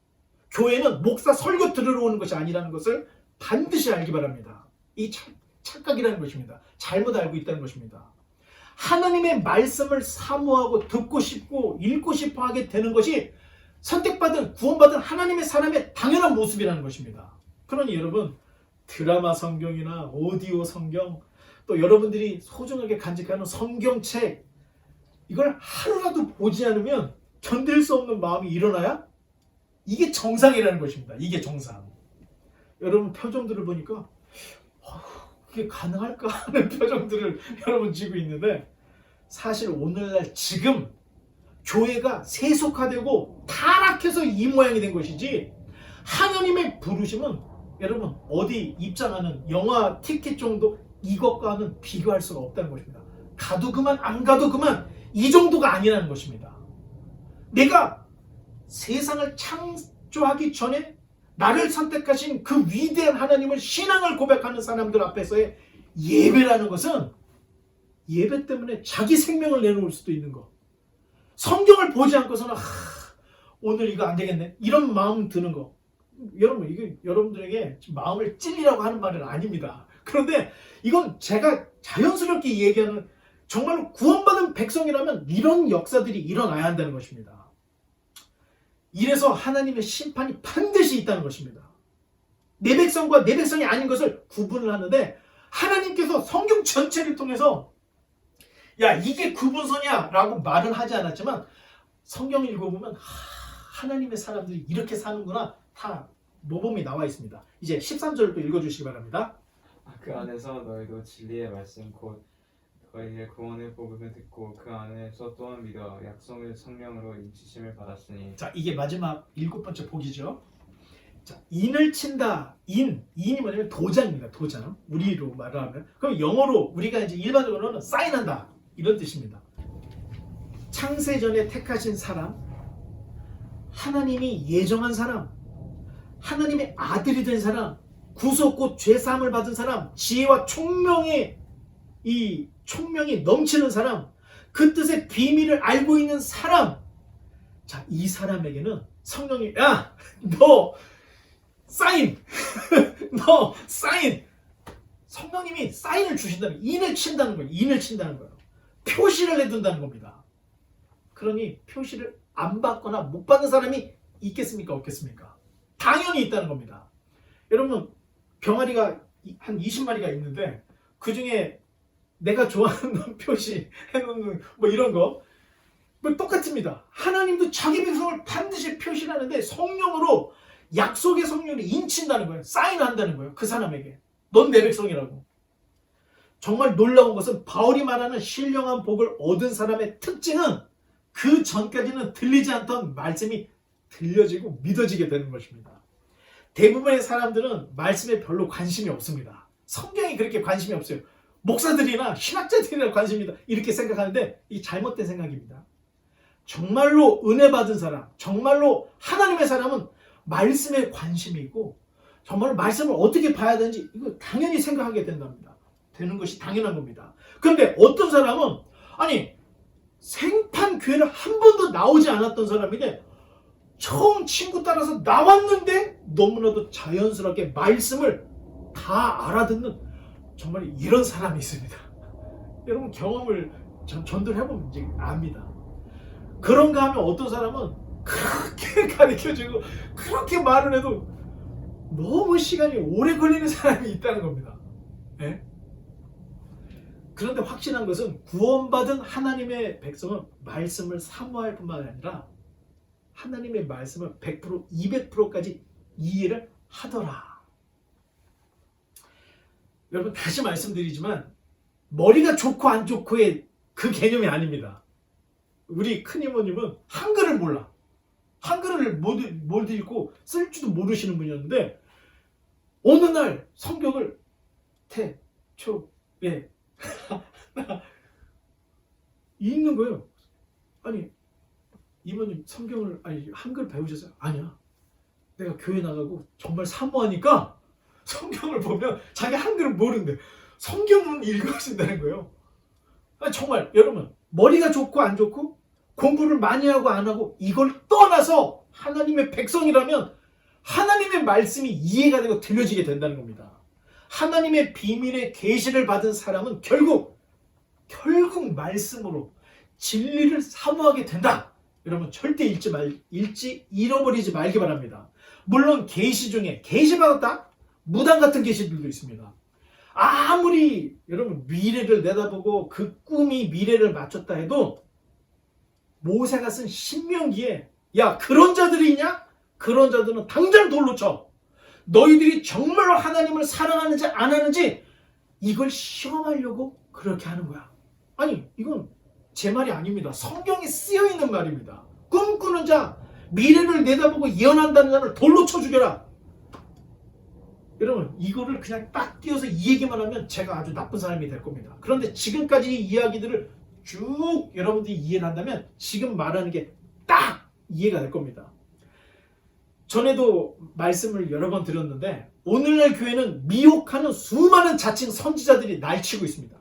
교회는 목사 설교 들으러 오는 것이 아니라는 것을 반드시 알기 바랍니다. 이 착각이라는 것입니다. 잘못 알고 있다는 것입니다. 하나님의 말씀을 사모하고 듣고 싶고 읽고 싶어 하게 되는 것이 선택받은 구원받은 하나님의 사람의 당연한 모습이라는 것입니다. 그러니 여러분 드라마 성경이나 오디오 성경 또 여러분들이 소중하게 간직하는 성경책 이걸 하루라도 보지 않으면 견딜 수 없는 마음이 일어나야 이게 정상이라는 것입니다. 이게 정상. 여러분 표정들을 보니까 그게 가능할까 하는 표정들을 여러분 지고 있는데 사실 오늘날 지금 교회가 세속화되고 타락해서 이 모양이 된 것이지 하나님의 부르심은 여러분 어디 입장하는 영화 티켓 정도 이것과는 비교할 수가 없다는 것입니다. 가도 그만 안 가도 그만 이 정도가 아니라는 것입니다. 내가 세상을 창조하기 전에 나를 선택하신 그 위대한 하나님을 신앙을 고백하는 사람들 앞에서의 예배라는 것은 예배 때문에 자기 생명을 내놓을 수도 있는 것. 성경을 보지 않고서는 오늘 이거 안 되겠네 이런 마음 드는 거. 여러분 이게 여러분들에게 마음을 찔리라고 하는 말은 아닙니다. 그런데 이건 제가 자연스럽게 얘기하는 정말로 구원받은 백성이라면 이런 역사들이 일어나야 한다는 것입니다. 이래서 하나님의 심판이 반드시 있다는 것입니다. 내 백성과 내 백성이 아닌 것을 구분을 하는데 하나님께서 성경 전체를 통해서 야 이게 구분선이야 라고 말은 하지 않았지만 성경 읽어보면 하나님의 사람들이 이렇게 사는구나 다 모범이 나와 있습니다. 이제 13절을 또 읽어주시기 바랍니다. 그 안에서 너희도 진리의 말씀 곧 이에 구원의 복음을 듣고 그 안에서 또한 믿어 약속의 성령으로 인치심을 받았으니. 자, 이게 마지막 7번째 복이죠. 자, 인을 친다. 인이 뭐냐면 도장입니다. 도장. 우리로 말하면. 그럼 영어로 우리가 이제 일반적으로는 사인한다. 이런 뜻입니다. 창세전에 택하신 사람, 하나님이 예정한 사람, 하나님의 아들이 된 사람, 구속 곧 죄사함을 받은 사람, 지혜와 총명의 이 총명이 넘치는 사람, 그 뜻의 비밀을 알고 있는 사람. 자, 이 사람에게는 성령이 야, 너 사인, 너 사인. 성령님이 사인을 주신다는, 인을 친다는 거예요. 인을 친다는 거예요. 표시를 해둔다는 겁니다. 그러니 표시를 안 받거나 못 받는 사람이 있겠습니까? 없겠습니까? 당연히 있다는 겁니다. 여러분, 병아리가 한 20마리가 있는데 그 중에 내가 좋아하는 표시 해놓는 뭐 이런 거 뭐 똑같습니다. 하나님도 자기 백성을 반드시 표시하는데 성령으로, 약속의 성령으로 인친다는 거예요. 사인한다는 거예요. 그 사람에게. 넌 내 백성이라고. 정말 놀라운 것은 바울이 말하는 신령한 복을 얻은 사람의 특징은 그 전까지는 들리지 않던 말씀이 들려지고 믿어지게 되는 것입니다. 대부분의 사람들은 말씀에 별로 관심이 없습니다. 성경이 그렇게 관심이 없어요. 목사들이나 신학자들이나 관심이다 이렇게 생각하는데 이 잘못된 생각입니다. 정말로 은혜 받은 사람, 정말로 하나님의 사람은 말씀에 관심이 있고 정말 말씀을 어떻게 봐야 되는지 이거 당연히 생각하게 된답니다. 되는 것이 당연한 겁니다. 그런데 어떤 사람은 아니 생판 교회를 한 번도 나오지 않았던 사람인데 처음 친구 따라서 나왔는데 너무나도 자연스럽게 말씀을 다 알아듣는 정말 이런 사람이 있습니다. 여러분 경험을 전도를 해보면 이제 압니다. 그런가 하면 어떤 사람은 그렇게 가르쳐주고 그렇게 말을 해도 너무 시간이 오래 걸리는 사람이 있다는 겁니다. 네? 그런데 확실한 것은 구원받은 하나님의 백성은 말씀을 사모할 뿐만 아니라 하나님의 말씀을 100%, 200%까지 이해를 하더라. 여러분 다시 말씀드리지만 머리가 좋고 안 좋고의 그 개념이 아닙니다. 우리 큰 이모님은 한글을 몰라. 한글을 못 읽고 쓸 줄도 모르시는 분이었는데 어느 날 성경을 읽는 거예요. 아니 이모님 성경을 한글 배우셨어요? 아니야. 내가 교회 나가고 정말 사모하니까 성경을 보면 자기 한글은 모르는데 성경은 읽어진다는 거예요. 아니, 정말 여러분 머리가 좋고 안 좋고 공부를 많이 하고 안 하고 이걸 떠나서 하나님의 백성이라면 하나님의 말씀이 이해가 되고 들려지게 된다는 겁니다. 하나님의 비밀의 계시를 받은 사람은 결국 말씀으로 진리를 사모하게 된다. 여러분 절대 잃어버리지 말기 바랍니다. 물론 계시 중에 계시 받았다? 무당 같은 계시들도 있습니다. 아무리 여러분 미래를 내다보고 그 꿈이 미래를 맞췄다 해도 모세가 쓴 신명기에 야 그런 자들이 있냐? 그런 자들은 당장 돌로 쳐. 너희들이 정말로 하나님을 사랑하는지 안 하는지 이걸 시험하려고 그렇게 하는 거야. 아니 이건 제 말이 아닙니다. 성경에 쓰여있는 말입니다. 꿈꾸는 자, 미래를 내다보고 예언한다는 자를 돌로 쳐 죽여라. 여러분 이거를 그냥 딱 띄어서 이 얘기만 하면 제가 아주 나쁜 사람이 될 겁니다. 그런데 지금까지 이 이야기들을 쭉 여러분들이 이해를 한다면 지금 말하는 게 딱 이해가 될 겁니다. 전에도 말씀을 여러 번 드렸는데 오늘날 교회는 미혹하는 수많은 자칭 선지자들이 날치고 있습니다.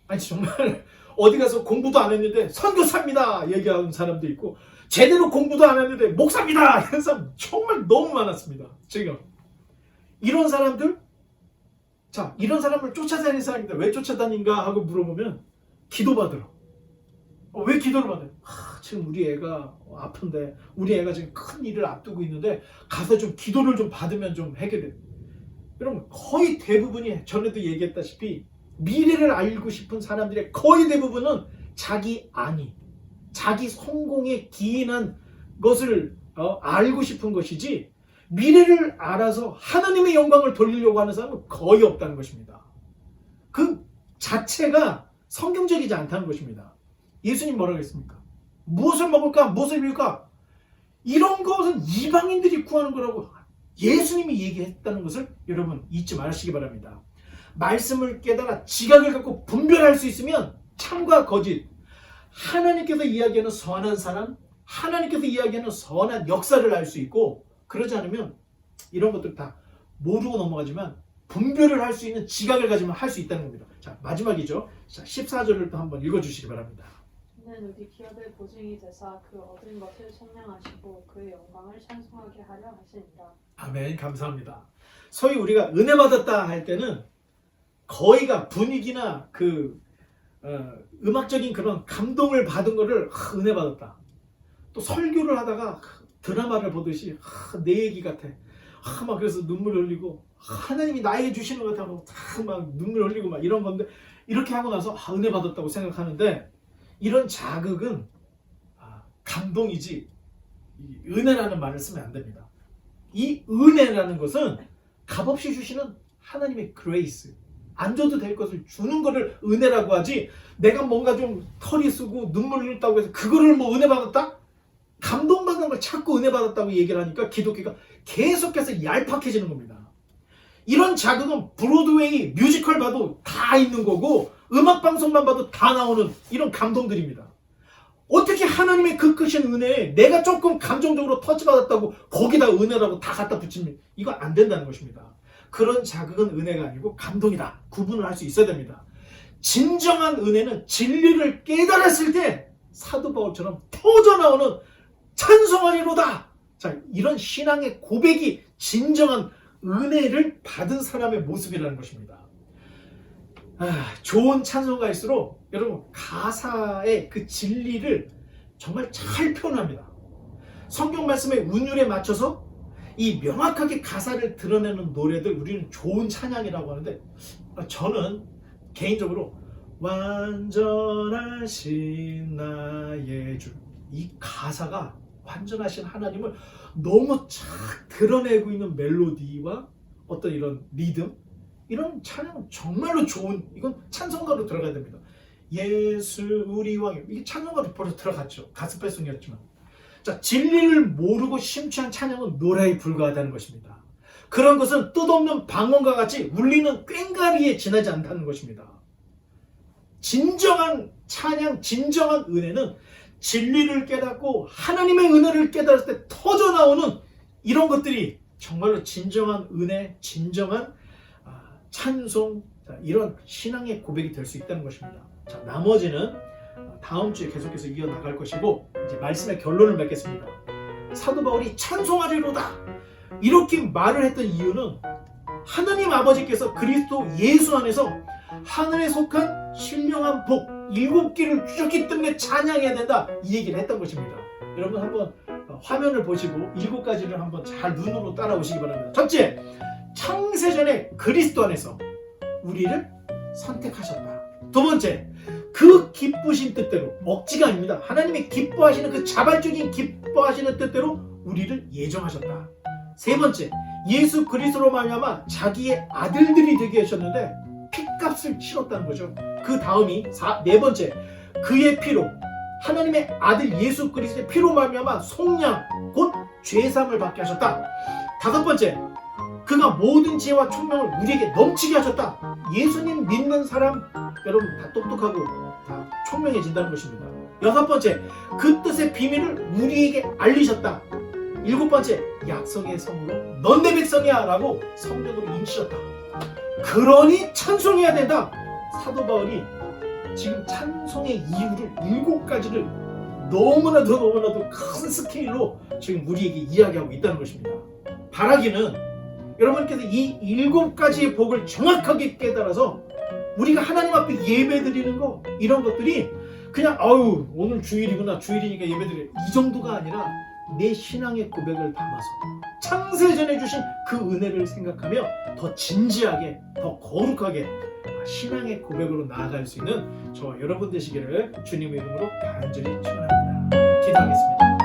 아니 정말 어디 가서 공부도 안 했는데 선교사입니다 얘기하는 사람도 있고 제대로 공부도 안 했는데 목사입니다 이런 사람 정말 너무 많았습니다. 지금 이런 사람들 이런 사람을 쫓아다니는 사람인데 왜 쫓아다닌가 하고 물어보면 기도받으러. 왜 기도를 받아요? 지금 우리 애가 아픈데 우리 애가 지금 큰 일을 앞두고 있는데 가서 좀 기도를 좀 받으면 좀 해결돼. 여러분 거의 대부분이 전에도 얘기했다시피 미래를 알고 싶은 사람들의 거의 대부분은 자기 안위, 자기 성공에 기인한 것을 알고 싶은 것이지 미래를 알아서 하나님의 영광을 돌리려고 하는 사람은 거의 없다는 것입니다. 그 자체가 성경적이지 않다는 것입니다. 예수님 뭐라고 했습니까? 무엇을 먹을까? 무엇을 입을까? 이런 것은 이방인들이 구하는 거라고 예수님이 얘기했다는 것을 여러분 잊지 마시기 바랍니다. 말씀을 깨달아 지각을 갖고 분별할 수 있으면 참과 거짓, 하나님께서 이야기하는 선한 사람, 하나님께서 이야기하는 선한 역사를 알 수 있고, 그러지 않으면 이런 것들 다 모르고 넘어가지만 분별을 할 수 있는 지각을 가지면 할 수 있다는 겁니다. 자, 마지막이죠. 자, 14절을 또 한번 읽어주시기 바랍니다. 이는 우리 기업의 보증이 되사 그 얻은 것을 속량하시고 그의 영광을 찬송하게 하려 하시니라. 아멘. 감사합니다. 소위 우리가 은혜 받았다 할 때는 거의가 분위기나 그 음악적인 그런 감동을 받은 거를 은혜 받았다. 또 설교를 하다가 드라마를 보듯이 내 얘기 같아. 막 그래서 눈물 흘리고 하나님이 나에게 주시는 것 같아서 막 눈물 흘리고 막 이런 건데, 이렇게 하고 나서 은혜 받았다고 생각하는데, 이런 자극은 감동이지 은혜라는 말을 쓰면 안 됩니다. 이 은혜라는 것은 값없이 주시는 하나님의 그레이스, 안 줘도 될 것을 주는 것을 은혜라고 하지, 내가 뭔가 좀 털이 쓰고 눈물 흘렸다고 해서 그거를 뭐 은혜 받았다? 감동받는 걸 자꾸 은혜 받았다고 얘기를 하니까 기독교가 계속해서 얄팍해지는 겁니다. 이런 자극은 브로드웨이 뮤지컬 봐도 다 있는 거고, 음악방송만 봐도 다 나오는 이런 감동들입니다. 어떻게 하나님의 그 크신 은혜에 내가 조금 감정적으로 터치받았다고 거기다 은혜라고 다 갖다 붙이면 이거 안 된다는 것입니다. 그런 자극은 은혜가 아니고 감동이다. 구분을 할 수 있어야 됩니다. 진정한 은혜는 진리를 깨달았을 때 사도 바울처럼 터져나오는 찬송하리로다. 자, 이런 신앙의 고백이 진정한 은혜를 받은 사람의 모습이라는 것입니다. 좋은 찬송가일수록 여러분 가사의 그 진리를 정말 잘 표현합니다. 성경 말씀의 운율에 맞춰서 이 명확하게 가사를 드러내는 노래들, 우리는 좋은 찬양이라고 하는데, 저는 개인적으로 완전하신 나의 주, 이 가사가 완전하신 하나님을 너무 잘 드러내고 있는 멜로디와 어떤 이런 리듬, 이런 찬양은 정말로 좋은, 이건 찬송가로 들어가야 됩니다. 예수 우리 왕, 이게 찬송가로 벌써 들어갔죠. 가스펠송이었지만. 자, 진리를 모르고 심취한 찬양은 노래에 불과하다는 것입니다. 그런 것은 뜻없는 방언과 같이 울리는 꽹과리에 지나지 않다는 것입니다. 진정한 찬양, 진정한 은혜는 진리를 깨닫고 하나님의 은혜를 깨달을 때 터져나오는 이런 것들이 정말로 진정한 은혜, 진정한 찬송, 이런 신앙의 고백이 될 수 있다는 것입니다. 자, 나머지는 다음 주에 계속해서 이어나갈 것이고, 이제 말씀의 결론을 맺겠습니다. 사도 바울이 찬송하리로다 이렇게 말을 했던 이유는 하나님 아버지께서 그리스도 예수 안에서 하늘에 속한 신령한 복 7개를 주셨기 때문에 찬양해야 된다, 이 얘기를 했던 것입니다. 여러분 한번 화면을 보시고 7가지를 한번 잘 눈으로 따라오시기 바랍니다. 첫째, 창세전에 그리스도 안에서 우리를 선택하셨다. 두 번째, 그 기쁘신 뜻대로, 억지가 아닙니다. 하나님이 기뻐하시는 그 자발적인 기뻐하시는 뜻대로 우리를 예정하셨다. 세 번째, 예수 그리스도로 말미암아 자기의 아들들이 되게 하셨는데 핏값을 치렀다는 거죠. 그 다음이 네 번째, 그의 피로, 하나님의 아들 예수 그리스도의 피로 말미암아 속량, 곧 죄사함을 받게 하셨다. 다섯 번째, 그가 모든 지혜와 총명을 우리에게 넘치게 하셨다. 예수님 믿는 사람 여러분 다 똑똑하고 다 총명해진다는 것입니다. 여섯 번째, 그 뜻의 비밀을 우리에게 알리셨다. 일곱 번째, 약속의 성으로 넌 내 백성이야 라고 성령으로 인치셨다. 그러니 찬송해야 된다. 사도 바울이 지금 찬송의 이유를 7가지를 너무나도 큰 스케일로 지금 우리에게 이야기하고 있다는 것입니다. 바라기는 여러분께서 이 7가지의 복을 정확하게 깨달아서 우리가 하나님 앞에 예배드리는 거, 이런 것들이 그냥 오늘 주일이구나, 주일이니까 예배드려, 이 정도가 아니라 내 신앙의 고백을 담아서 창세전에 주신 그 은혜를 생각하며 더 진지하게, 더 거룩하게 신앙의 고백으로 나아갈 수 있는 저와 여러분 되시기를 주님의 이름으로 간절히 축원합니다. 기도하겠습니다.